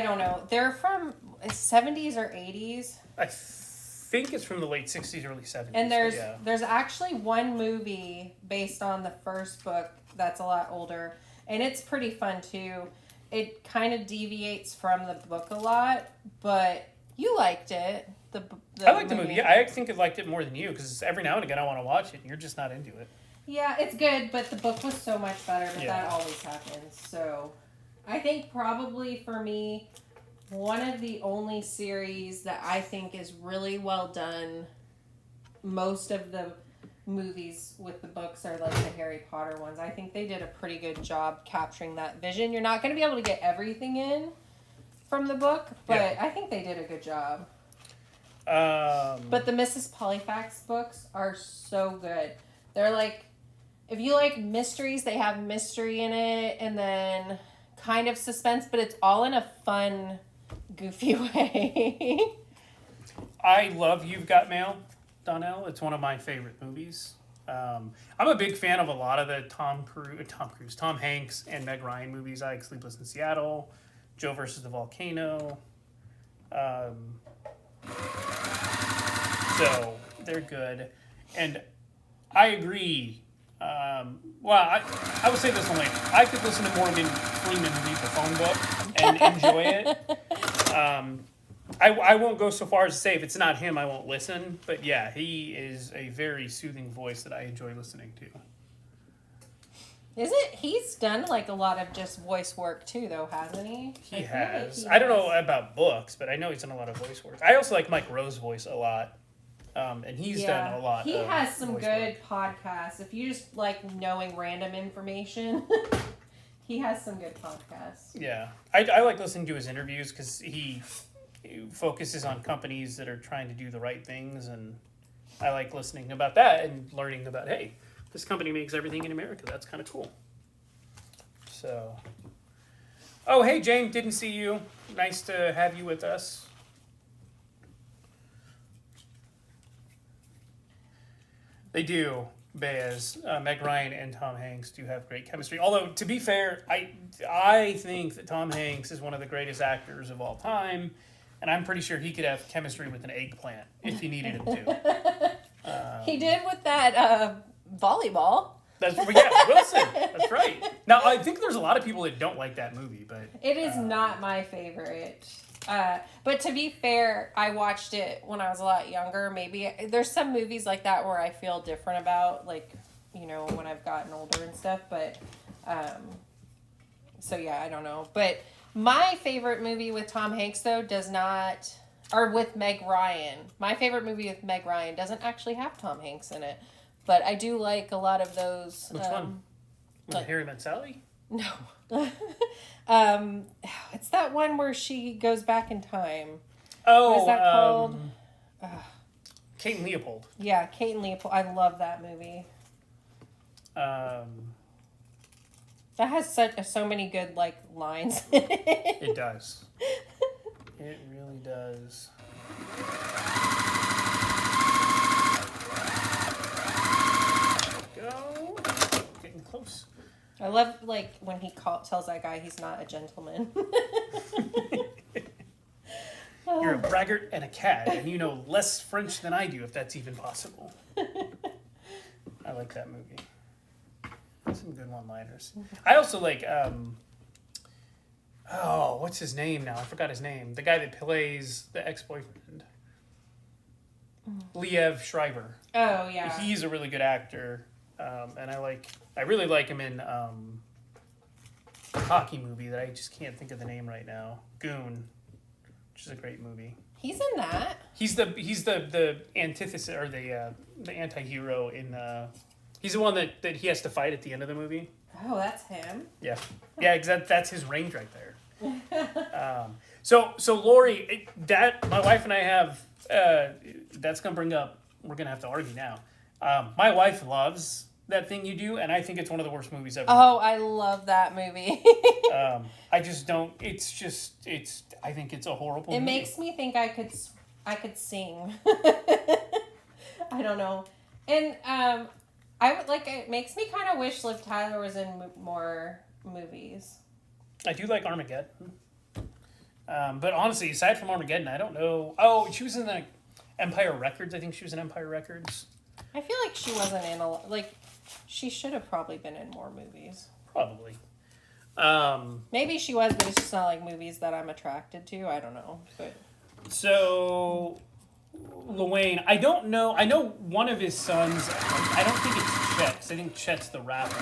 don't know. They're from 70s or 80s. I think it's from the late 60s, early 70s. And there's actually one movie based on the first book that's a lot older, and it's pretty fun too. It kind of deviates from the book a lot, but you liked it. I liked the movie. Yeah, I think I liked it more than you, because every now and again I want to watch it, and you're just not into it. Yeah, it's good, but the book was so much better, but that always happens. So I think probably for me, one of the only series that I think is really well done, most of the movies with the books are like the Harry Potter ones. I think they did a pretty good job capturing that vision. You're not going to be able to get everything in from the book, but I think they did a good job. But the Mrs. Polyfax books are so good. They're like, if you like mysteries, they have mystery in it, and then kind of suspense, but it's all in a fun, goofy way. I love You've Got Mail, Donnell. It's one of my favorite movies. I'm a big fan of a lot of the Tom Hanks and Meg Ryan movies. I like Sleepless in Seattle, Joe versus the Volcano. So they're good. And I agree. I would say this one later. I could listen to Morgan Freeman read the phone book and enjoy it. I won't go so far as to say if it's not him, I won't listen. But yeah, he is a very soothing voice that I enjoy listening to. He's done like a lot of just voice work too, though, hasn't he? He has. I don't know about books, but I know he's done a lot of voice work. I also like Mike Rowe's voice a lot. And he's done a lot. He has some good podcasts. If you just like knowing random information, he has some good podcasts. Yeah. I like listening to his interviews because he focuses on companies that are trying to do the right things, and I like listening about that and learning about, hey, this company makes everything in America. That's kind of cool. So, oh, hey, Jane, didn't see you. Nice to have you with us. They do, Baez. Meg Ryan and Tom Hanks do have great chemistry. Although, to be fair, I think that Tom Hanks is one of the greatest actors of all time. and I'm pretty sure he could have chemistry with an eggplant if you needed him to. He did with that volleyball. Wilson. That's right. Now, I think there's a lot of people that don't like that movie, but... It is not my favorite. But to be fair, I watched it when I was a lot younger. Maybe there's some movies like that where I feel different about, like, you know, when I've gotten older and stuff. But, so yeah, I don't know. But my favorite movie with Tom Hanks, though, or with Meg Ryan. My favorite movie with Meg Ryan doesn't actually have Tom Hanks in it. But I do like a lot of those. Which one? Harry Met Sally? No. It's that one where she goes back in time. Oh, what is that called? Kate and Leopold. Yeah, Kate and Leopold. I love that movie. That has so many good lines in it. It does. It really does. Go. Getting close. I love when he tells that guy he's not a gentleman. You're a braggart and a cad, and you know less French than I do, if that's even possible. I like that movie. Some good one-liners. I also like, what's his name now? I forgot his name. The guy that plays the ex-boyfriend. Liev Schreiber. Oh, yeah. He's a really good actor, and I really like him in a hockey movie that I just can't think of the name right now. Goon, which is a great movie. He's in that. He's the antithesis or the anti-hero in he's the one that he has to fight at the end of the movie. Oh, that's him. Yeah, exactly. That's his range right there. So Lori, my wife and I have that's gonna bring up. We're gonna have to argue now. My wife loves That Thing You Do, and I think it's one of the worst movies ever. Oh, I love that movie. I just don't. I think it's a horrible. It movie. makes me think I could sing. I don't know, and I would it makes me kind of wish Liv Tyler was in more movies. I do like Armageddon, but honestly, aside from Armageddon, I don't know. Oh, she was in the Empire Records. I think she was in Empire Records. I feel like she wasn't in she should have probably been in more movies. Probably. Maybe she was, but it's just not movies that I'm attracted to. I don't know. But so, Luane, I don't know. I know one of his sons. I don't think it's Chet. 'Cause I think Chet's the rapper.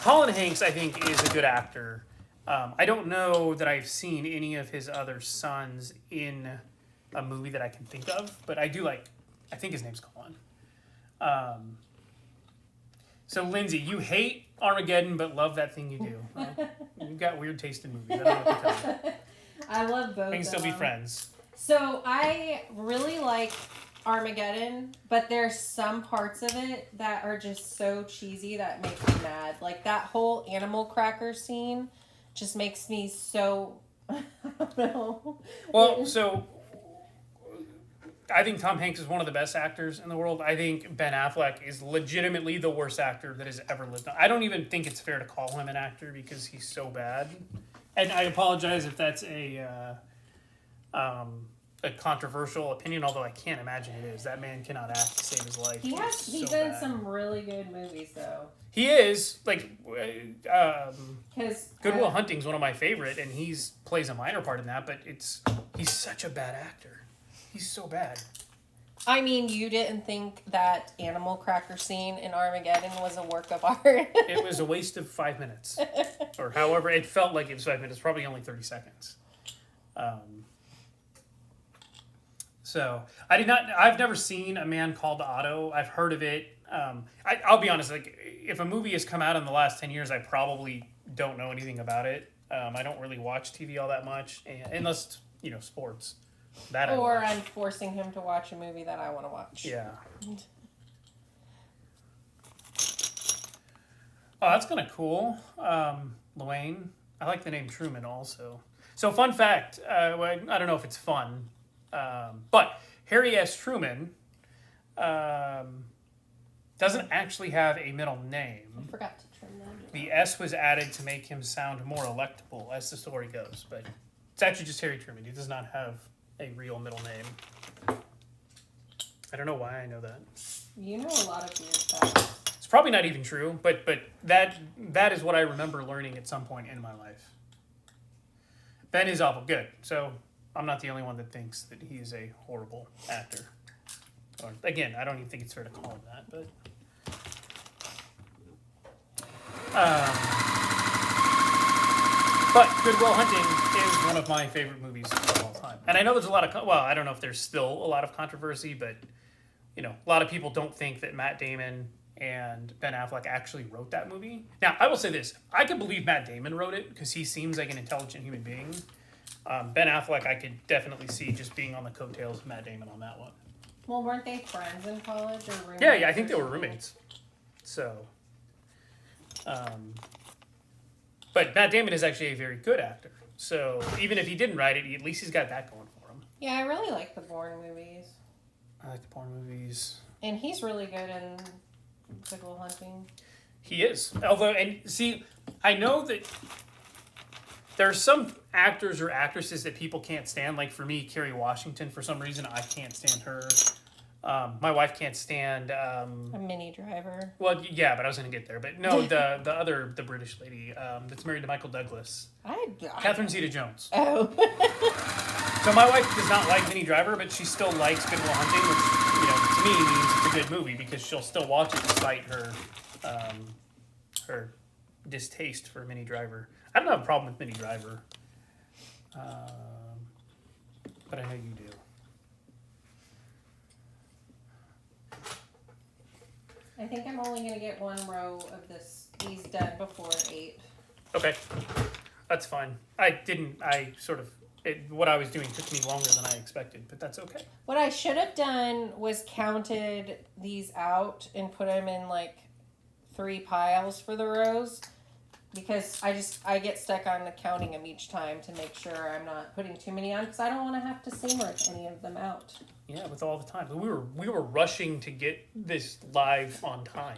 Colin Hanks, I think, is a good actor. I don't know that I've seen any of his other sons in a movie that I can think of, but I do like. I think his name's Colin. So, Lindsay, you hate Armageddon, but love That Thing You Do. Right? You've got weird taste in movies. I don't know what to tell you. I love both. We can still be friends. So I really like Armageddon, but there's some parts of it that are just so cheesy that make me mad. That whole animal cracker scene just makes me so. I don't know. Well, so I think Tom Hanks is one of the best actors in the world. I think Ben Affleck is legitimately the worst actor that has ever lived. I don't even think it's fair to call him an actor because he's so bad. And I apologize if that's a controversial opinion, although I can't imagine it is. That man cannot act to save his life. He's in some really good movies, though. He is Good Will uh, Hunting's one of my favorite, and plays a minor part in that. But he's such a bad actor. He's so bad. I mean, you didn't think that animal cracker scene in Armageddon was a work of art? It was a waste of 5 minutes. Or however, it felt like it was 5 minutes. Probably only 30 seconds. So, I've never seen A Man Called Otto. I've heard of it. I'll be honest, if a movie has come out in the last 10 years, I probably don't know anything about it. I don't really watch TV all that much, unless, sports. Or I'm forcing him to watch a movie that I want to watch. Yeah. Oh, that's kind of cool. Luane. I like the name Truman also. So, fun fact. I don't know if it's fun. But Harry S. Truman doesn't actually have a middle name. I forgot to trim that. The S was added to make him sound more electable, as the story goes. But It's actually just Harry Truman. He does not have a real middle name. I don't know why I know that. You know a lot of weird facts. It's probably not even true, but that is what I remember learning at some point in my life. Ben is awful good, so I'm not the only one that thinks that he is a horrible actor. Or, again, I don't even think it's fair to call him that, but... But Good Will Hunting is one of my favorite movies of all time. And I know there's a lot of... Well, I don't know if there's still a lot of controversy, but, you know, a lot of people don't think that Matt Damon and Ben Affleck actually wrote that movie. Now, I will say this. I could believe Matt Damon wrote it because he seems like an intelligent human being. Ben Affleck, I could definitely see just being on the coattails of Matt Damon on that one. Well, weren't they friends in college or roommates? Yeah, I think they were roommates. So, but Matt Damon is actually a very good actor. So even if he didn't write it, at least he's got that going for him. Yeah, I really like the Bourne movies. I like the Bourne movies. And he's really good in Good Will Hunting. He is. Although, and see, I know that there are some actors or actresses that people can't stand. Like for me, Kerry Washington, for some reason, I can't stand her. My wife can't stand... a Mini Driver. Well, yeah, but I was going to get there. But no, the British lady that's married to Michael Douglas. Catherine Zeta-Jones. Oh. So my wife does not like Mini Driver, but she still likes Good Will Hunting, which, to me means it's a good movie because she'll still watch it despite her her distaste for Mini Driver. I don't have a problem with Mini Driver, but I know you do. I think I'm only going to get one row of these done before 8. Okay, that's fine. What I was doing took me longer than I expected, but that's okay. What I should have done was counted these out and put them in like 3 piles for the rows, because I get stuck on counting them each time to make sure I'm not putting too many on, because I don't want to have to seam rip any of them out. Yeah, with all the time. We were rushing to get this live on time.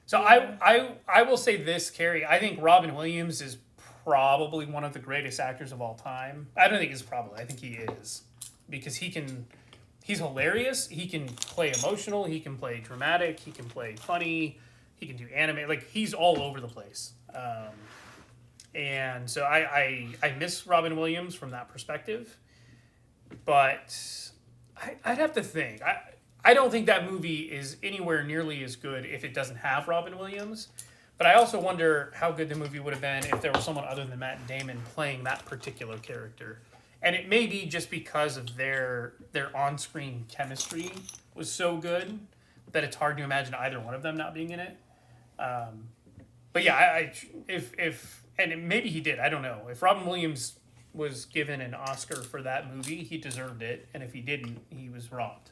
So yeah. I will say this, Carrie. I think Robin Williams is probably one of the greatest actors of all time. I don't think he's probably. I think he is, because he's hilarious. He can play emotional. He can play dramatic. He can play funny. He can do anime. Like, he's all over the place. And so I miss Robin Williams from that perspective. But I'd have to think. I don't think that movie is anywhere nearly as good if it doesn't have Robin Williams. But I also wonder how good the movie would have been if there was someone other than Matt Damon playing that particular character. And it may be just because of their on-screen chemistry was so good that it's hard to imagine either one of them not being in it. But yeah, maybe he did. I don't know. If Robin Williams was given an Oscar for that movie, he deserved it. And if he didn't, he was robbed.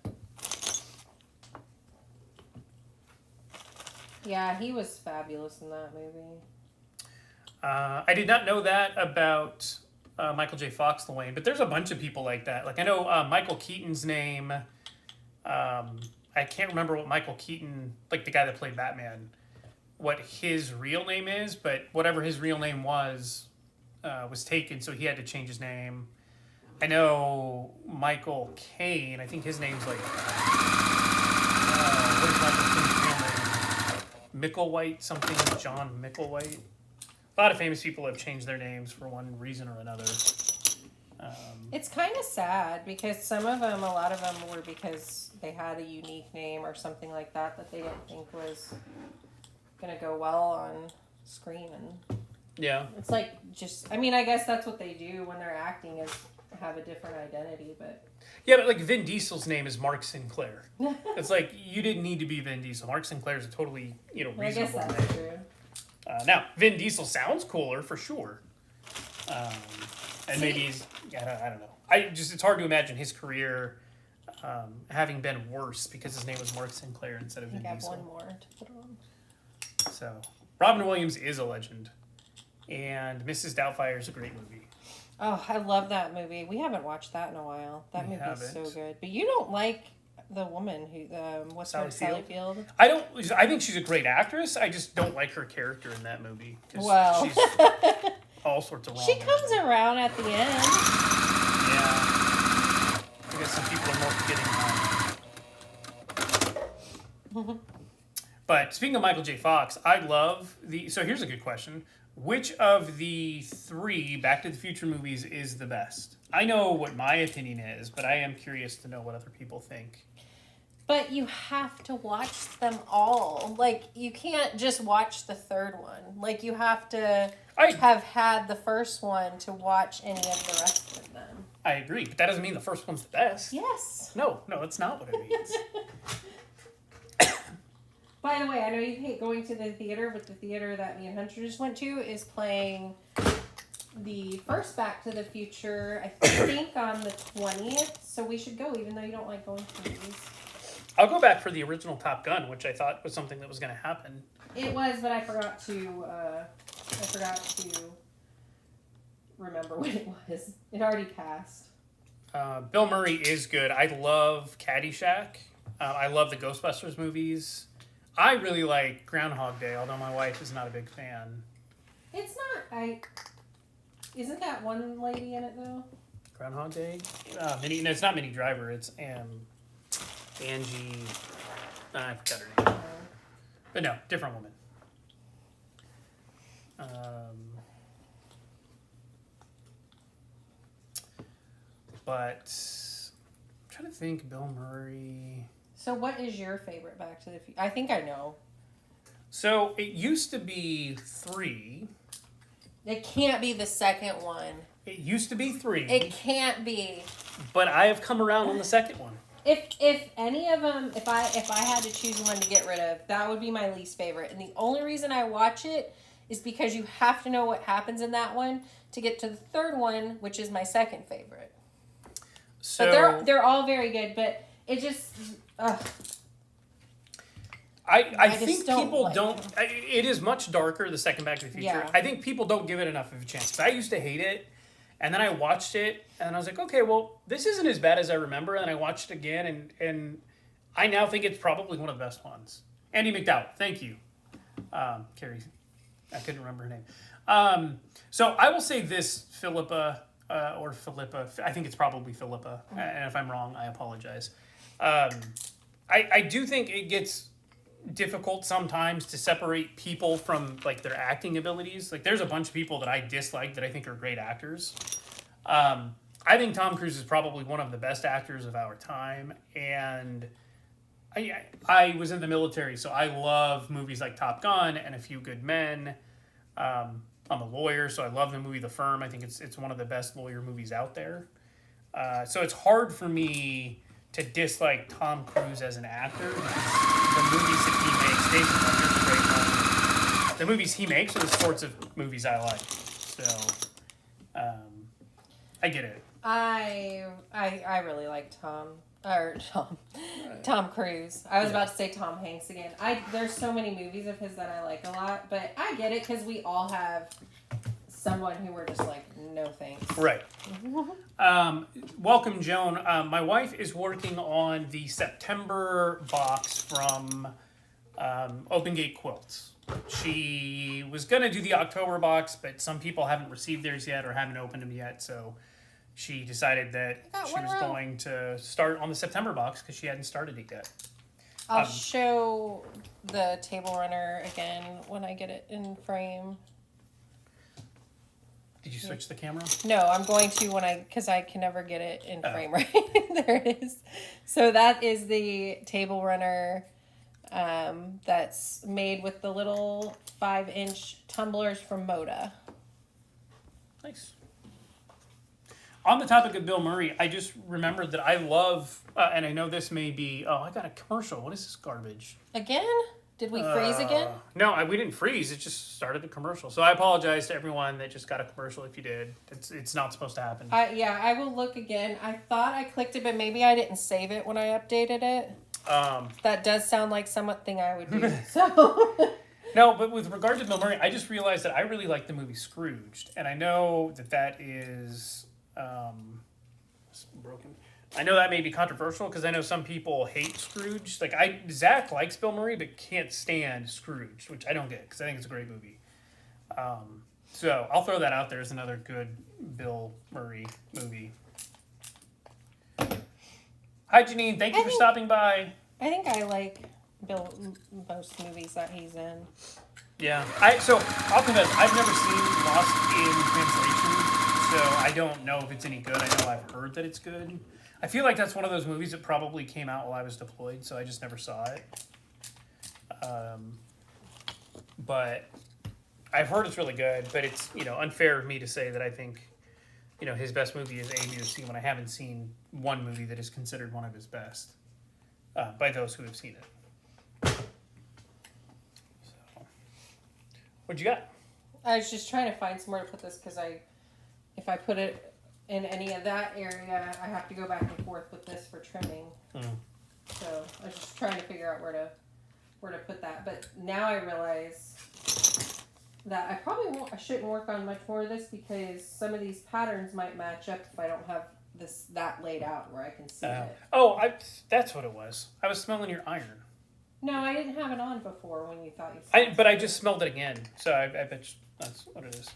Yeah, he was fabulous in that movie. I did not know that about Michael J. Fox, Dwayne, but there's a bunch of people like that. Like, I know Michael Keaton's name. I can't remember what Michael Keaton, like the guy that played Batman, what his real name is, but whatever his real name was taken, so he had to change his name. I know Michael Caine, I think his name's like, what is Michael Caine's real name? Micklewhite, something, John Micklewhite. A lot of famous people have changed their names for one reason or another. It's kind of sad because a lot of them were because they had a unique name or something like that they didn't think was going to go well on screen. And yeah. It's like I guess that's what they do when they're acting, is have a different identity, but... Yeah, but like Vin Diesel's name is Mark Sinclair. It's like, you didn't need to be Vin Diesel. Mark Sinclair is a totally, reasonable I guess that's name. true. Now, Vin Diesel sounds cooler for sure. And maybe he's, I don't know. It's hard to imagine his career having been worse because his name was Mark Sinclair instead of Vin Diesel. I have one more to put on. So, Robin Williams is a legend. And Mrs. Doubtfire is a great movie. Oh, I love that movie. We haven't watched that in a while. That movie is so good. But you don't like the woman who what's Sally her Sally Field. I think she's a great actress. I just don't like her character in that movie. Well, she's all sorts of wrong. She comes around at the end. Yeah. I guess some people are more forgetting that. But speaking of Michael J. Fox, I love so here's a good question. Which of the 3 Back to the Future movies is the best? I know what my opinion is, but I am curious to know what other people think. But you have to watch them all. Like, you can't just watch the 3rd one. Like, you have to have had the first one to watch any of the rest of them. I agree, but that doesn't mean the first one's the best. Yes. No, that's not what it means. By the way, I know you hate going to the theater, but the theater that me and Hunter just went to is playing the first Back to the Future, I think, on the 20th. So we should go, even though you don't like going to movies. I'll go back for the original Top Gun, which I thought was something that was going to happen. It was, but I forgot to remember what it was. It already passed. Bill Murray is good. I love Caddyshack. I love the Ghostbusters movies. I really like Groundhog Day, although my wife is not a big fan. It's not. Isn't that one lady in it though? Groundhog Day? No, it's not Minnie Driver. It's Angie. I forgot her name. But no, different woman. But I'm trying to think. Bill Murray. So what is your favorite Back to the Future? I think I know. So it used to be 3. It can't be the second one. It used to be 3. It can't be. But I have come around on the second one. If any of them, if I had to choose one to get rid of, that would be my least favorite. And the only reason I watch it is because you have to know what happens in that one to get to the 3rd one, which is my second favorite. So but they're all very good, but it just. I think people like don't. It is much darker, the second Back to the Future. Yeah. I think people don't give it enough of a chance. 'Cause I used to hate it, and then I watched it, and I was like, okay, well, this isn't as bad as I remember. And then I watched it again, and I now think it's probably one of the best ones. Andy McDowell, thank you. Carrie, I couldn't remember her name. So I will say this, Philippa, or Philippa. I think it's probably Philippa, and if I'm wrong, I apologize. I do think it gets difficult sometimes to separate people from like their acting abilities. Like there's a bunch of people that I dislike that I think are great actors. I think Tom Cruise is probably one of the best actors of our time, and I was in the military, so I love movies like Top Gun and A Few Good Men. I'm a lawyer, so I love the movie The Firm. I think it's one of the best lawyer movies out there. So it's hard for me to dislike Tom Cruise as an actor because the movies that he makes, Station Here's a great one. The movies he makes are the sorts of movies I like. So I get it. I really like Tom Cruise. I was about to say Tom Hanks again. There's so many movies of his that I like a lot, but I get it because we all have someone who we're just like, no thanks. Right. Welcome, Joan. My wife is working on the September box from Gate Quilts. She was going to do the October box, but some people haven't received theirs yet or haven't opened them yet, so she decided that she was going to start on the September box because she hadn't started it yet. I'll show the table runner again when I get it in frame. Did you switch the camera? No, I'm going to because I can never get it in frame right. There it is. So that is the table runner that's made with the little 5-inch tumblers from Moda. Nice. On the topic of Bill Murray, I just remembered that I love, and I know this may be, I got a commercial. What is this garbage? Again? Did we freeze again? No, we didn't freeze. It just started the commercial. So I apologize to everyone that just got a commercial if you did. It's not supposed to happen. I will look again. I thought I clicked it, but maybe I didn't save it when I updated it. That does sound like something I would do. So. No, but with regard to Bill Murray, I just realized that I really like the movie Scrooged. And I know that is... it's broken. I know that may be controversial because I know some people hate Scrooge. Like Zach likes Bill Murray but can't stand Scrooge, which I don't get because I think it's a great movie. So I'll throw that out there as another good Bill Murray movie. Hi Janine, thank you for stopping by. I think I like Bill most movies that he's in. Yeah, so I'll confess I've never seen Lost in Translation, so I don't know if it's any good. I know I've heard that it's good. I feel like that's one of those movies that probably came out while I was deployed, so I just never saw it. But I've heard it's really good, but it's, unfair of me to say that I think, his best movie is A, B, or C when I haven't seen one movie that is considered one of his best by those who have seen it. So, what you got? I was just trying to find somewhere to put this because if I put it in any of that area, I have to go back and forth with this for trimming. So I was just trying to figure out where to put that. But now I realize that I shouldn't work on much more of this because some of these patterns might match up if I don't have that laid out where I can see it. Oh, that's what it was. I was smelling your iron. No, I didn't have it on before when you thought you saw it. But I just smelled it again, so I bet that's what it is.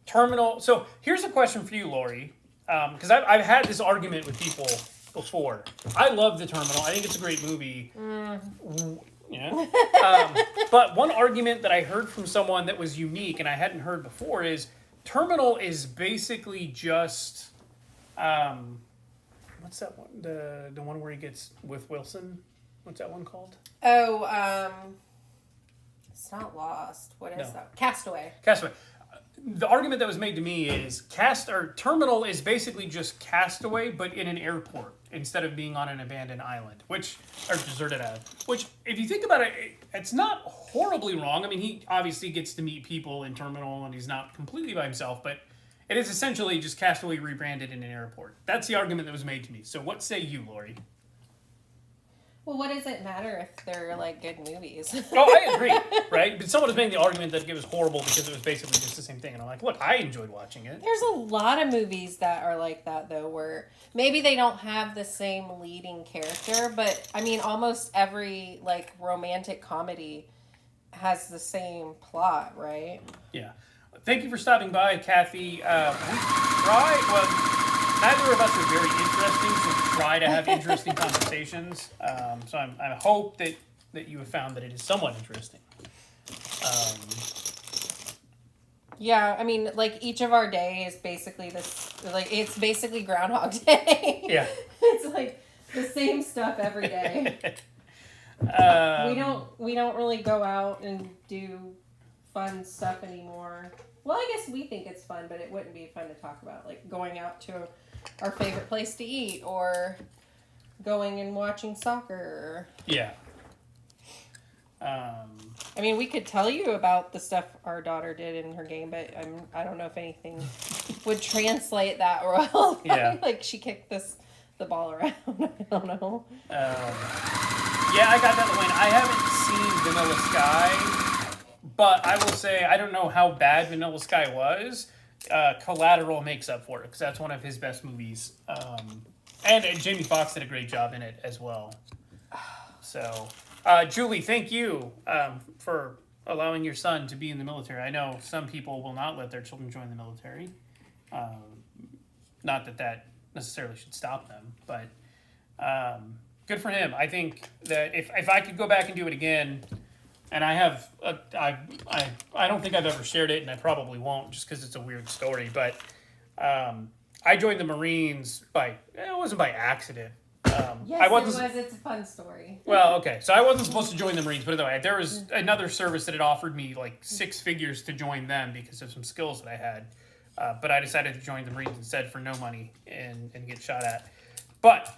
Terminal. So here's a question for you, Lori, because I've had this argument with people before. I love The Terminal. I think it's a great movie. Yeah. But one argument that I heard from someone that was unique and I hadn't heard before is Terminal is basically just what's that one? The one where he gets with Wilson. What's that one called? Oh, it's not Lost. What is that? Castaway. Castaway. The argument that was made to me is Terminal is basically just Castaway, but in an airport instead of being on an abandoned island, or deserted island. Which, if you think about it, it's not horribly wrong. I mean, he obviously gets to meet people in Terminal, and he's not completely by himself, but it is essentially just Castaway rebranded in an airport. That's the argument that was made to me. So, what say you, Lori? Well, what does it matter if they're, good movies? Oh, I agree, right? But someone was making the argument that it was horrible because it was basically just the same thing. And I'm like, look, I enjoyed watching it. There's a lot of movies that are like that, though, where maybe they don't have the same leading character, but, I mean, almost every, romantic comedy has the same plot, right? Yeah. Thank you for stopping by, Kathy. Neither of us are very interesting, so we try to have interesting conversations. So I hope that you have found that it is somewhat interesting. Yeah, I mean, each of our day is basically this, it's basically Groundhog Day. Yeah. It's the same stuff every day. We don't really go out and do fun stuff anymore. Well, I guess we think it's fun, but it wouldn't be fun to talk about, going out to our favorite place to eat or going and watching soccer. Yeah. I mean, we could tell you about the stuff our daughter did in her game, but I don't know if anything would translate that well. Yeah. She kicked the ball around. I don't know. Yeah, I got that one. I haven't seen Vanilla Sky, but I will say I don't know how bad Vanilla Sky was. Collateral makes up for it because that's one of his best movies. And Jamie Foxx did a great job in it as well. So, Julie, thank you for allowing your son to be in the military. I know some people will not let their children join the military. Not that necessarily should stop them, but good for him. I think that if I could go back and do it again, and I don't think I've ever shared it, and I probably won't just because it's a weird story, but I joined the Marines it wasn't by accident. Yes, it's a fun story. Well, okay. So I wasn't supposed to join the Marines, but anyway, there was another service that had offered me 6 figures to join them because of some skills that I had. But I decided to join the Marines instead for no money and get shot at. But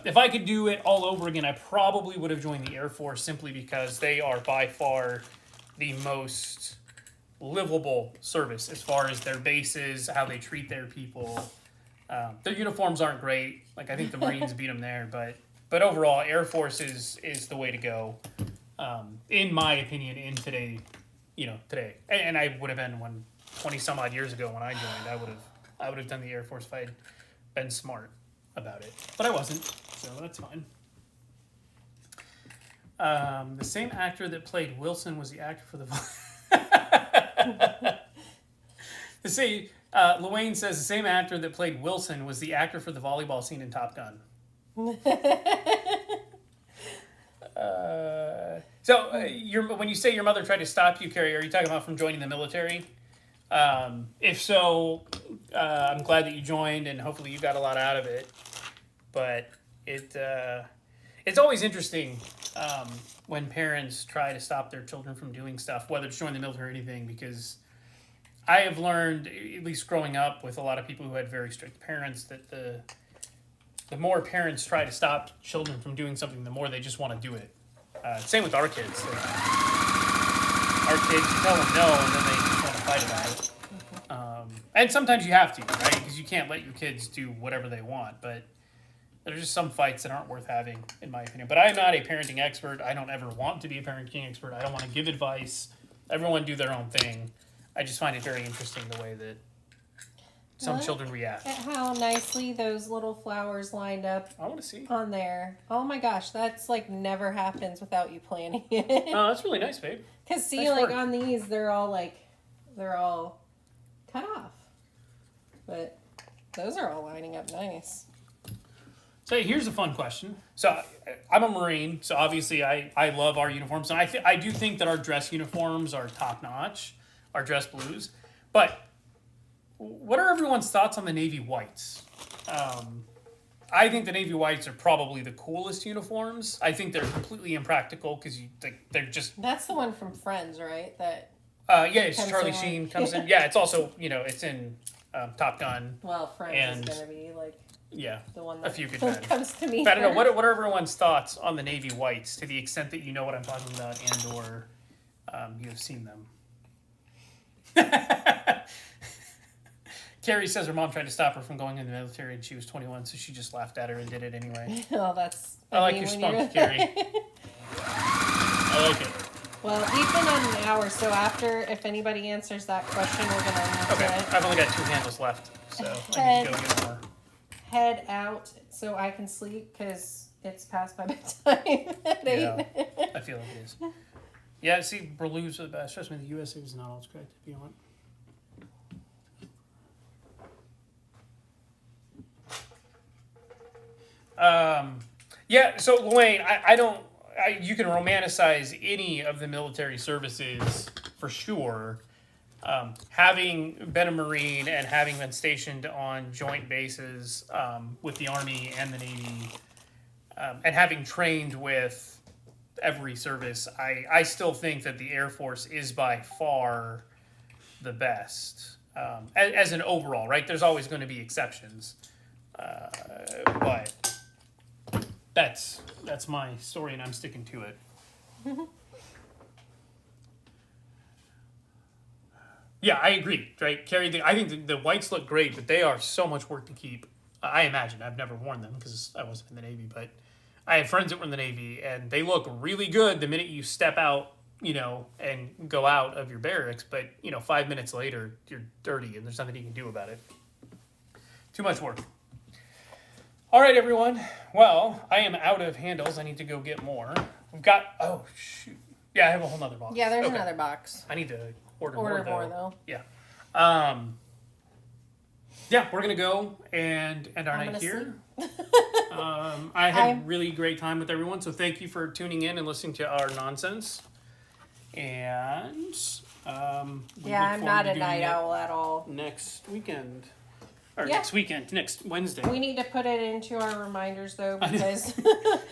if I could do it all over again, I probably would have joined the Air Force simply because they are by far the most livable service as far as their bases, how they treat their people. Their uniforms aren't great. I think the Marines beat them there, but overall, Air Force is the way to go, in my opinion. In today, and I would have been 20 some odd years ago when I joined. I would have done the Air Force if I'd been smart. about it. But I wasn't, so that's fine. The same actor that played Wilson was the actor for the... Luane says the same actor that played Wilson was the actor for the volleyball scene in Top Gun. When you say your mother tried to stop you, Carrie, are you talking about from joining the military? If so, I'm glad that you joined, and hopefully you got a lot out of it. But it's always interesting when parents try to stop their children from doing stuff, whether it's joining the military or anything, because I have learned, at least growing up with a lot of people who had very strict parents, that the more parents try to stop children from doing something, the more they just want to do it. Same with our kids. Our kids, you tell them no, and then they just want to fight about it. And sometimes you have to, right? Because you can't let your kids do whatever they want. But there's just some fights that aren't worth having, in my opinion. But I'm not a parenting expert. I don't ever want to be a parenting expert. I don't want to give advice. Everyone do their own thing. I just find it very interesting the way that some children react. At how nicely those little flowers lined up. I want to see on there. Oh my gosh, that's like never happens without you planning it. Oh, that's really nice, babe. Because see, nice like work. on these, they're all cut off, but those are all lining up nice. So here's a fun question. So I'm a Marine, so obviously I love our uniforms, and I do think that our dress uniforms are top notch, our dress blues, but what are everyone's thoughts on the navy whites? I think the navy whites are probably the coolest uniforms. I think they're completely impractical because they're just... That's the one from Friends, right? That it's Charlie Sheen comes in. Yeah, it's also, it's in Top Gun. Well, Friends is going to be like the one that a few good men. comes to me. But I don't know, what are everyone's thoughts on the navy whites to the extent that you know what I'm talking about and or you have seen them? Carrie says her mom tried to stop her from going in the military and she was 21, so she just laughed at her and did it anyway. Oh, that's... I like your spunk, Carrie. I like it. Well, we've been on an hour, so after, if anybody answers that question, we're going to... Okay, I've only got 2 handles left, so I need to go get more. Head out so I can sleep, because it's past my bedtime at 8. Yeah, I feel like it is. Yeah, see, Berluz are the best. Trust me, the USA is not always correct, if you want. So Luane, you can romanticize any of the military services for sure. Having been a Marine and having been stationed on joint bases with the Army and the Navy, and having trained with every service, I still think that the Air Force is by far the best as an overall, right? There's always going to be exceptions, but that's my story, and I'm sticking to it. Yeah, I agree. Right, Carrie. I think the whites look great, but they are so much work to keep. I imagine. I've never worn them because I wasn't in the Navy, but I had friends that were in the Navy, and they look really good the minute you step out, and go out of your barracks. But 5 minutes later, you're dirty, and there's nothing you can do about it. Too much work. All right, everyone. Well, I am out of handles. I need to go get more. We've got... Oh, shoot. Yeah, I have a whole nother box. Yeah, there's another box. I need to order more, though. Yeah. We're going to go and end our night here. I had a really great time with everyone, so thank you for tuning in and listening to our nonsense. And I'm not a night owl at all. Next weekend. Or next Wednesday. We need to put it into our reminders though, because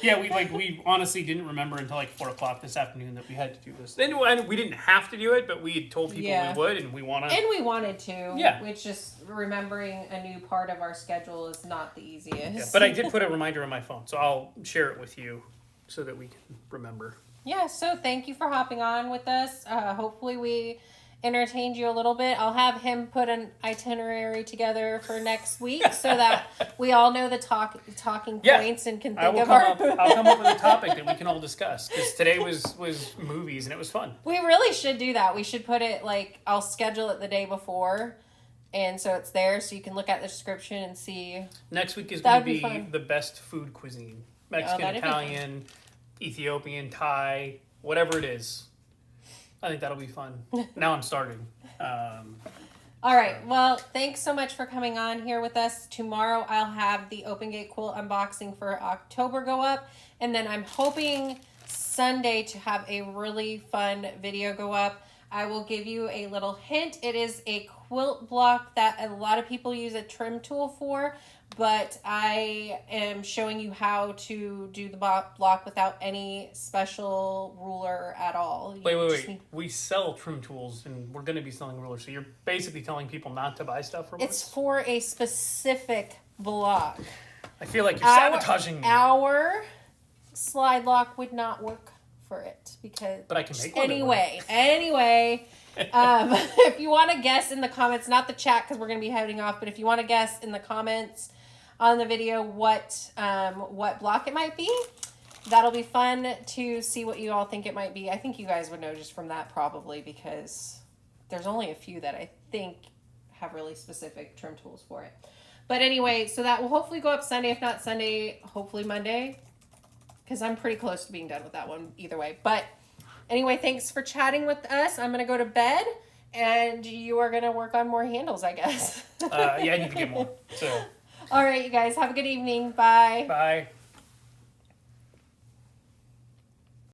yeah, we honestly didn't remember until 4:00 this afternoon that we had to do this. And we didn't have to do it, but we had told people we would, and we wanted to. Yeah, which just remembering a new part of our schedule is not the easiest. Yeah, but I did put a reminder on my phone, so I'll share it with you so that we can remember. Yeah. So thank you for hopping on with us. Hopefully we entertained you a little bit. I'll have him put an itinerary together for next week so that we all know the talking points and can think of I'll come up with a topic that we can all discuss, because today was movies and it was fun. We really should do that. We should put it I'll schedule it the day before And so it's there, so you can look at the description and see. Next week is That going would to be be fun. the best food cuisine. Mexican, that'd be fun. Italian, Ethiopian, Thai, whatever it is. I think that'll be fun. Now I'm starting. All right. Well, thanks so much for coming on here with us. Tomorrow I'll have the Open Gate Quilt unboxing for October go up. And then I'm hoping Sunday to have a really fun video go up. I will give you a little hint. It is a quilt block that a lot of people use a trim tool for, but I am showing you how to do the block without any special ruler at all. Wait. We sell trim tools, and we're going to be selling rulers. So you're basically telling people not to buy stuff from us? It's for a specific block. I feel like you're sabotaging me. Our slide lock would not work for it because. But I can make one. Anyway, if you want to guess in the comments, not the chat because we're going to be heading off, but if you want to guess in the comments on the video what block it might be, that'll be fun to see what you all think it might be. I think you guys would know just from that probably because there's only a few that I think have really specific trim tools for it. But anyway, so that will hopefully go up Sunday. If not Sunday, hopefully Monday. Because I'm pretty close to being done with that one either way. But anyway, thanks for chatting with us. I'm going to go to bed. And you are going to work on more handles, I guess. Yeah, I need to get more. So. All right, you guys. Have a good evening. Bye. Bye.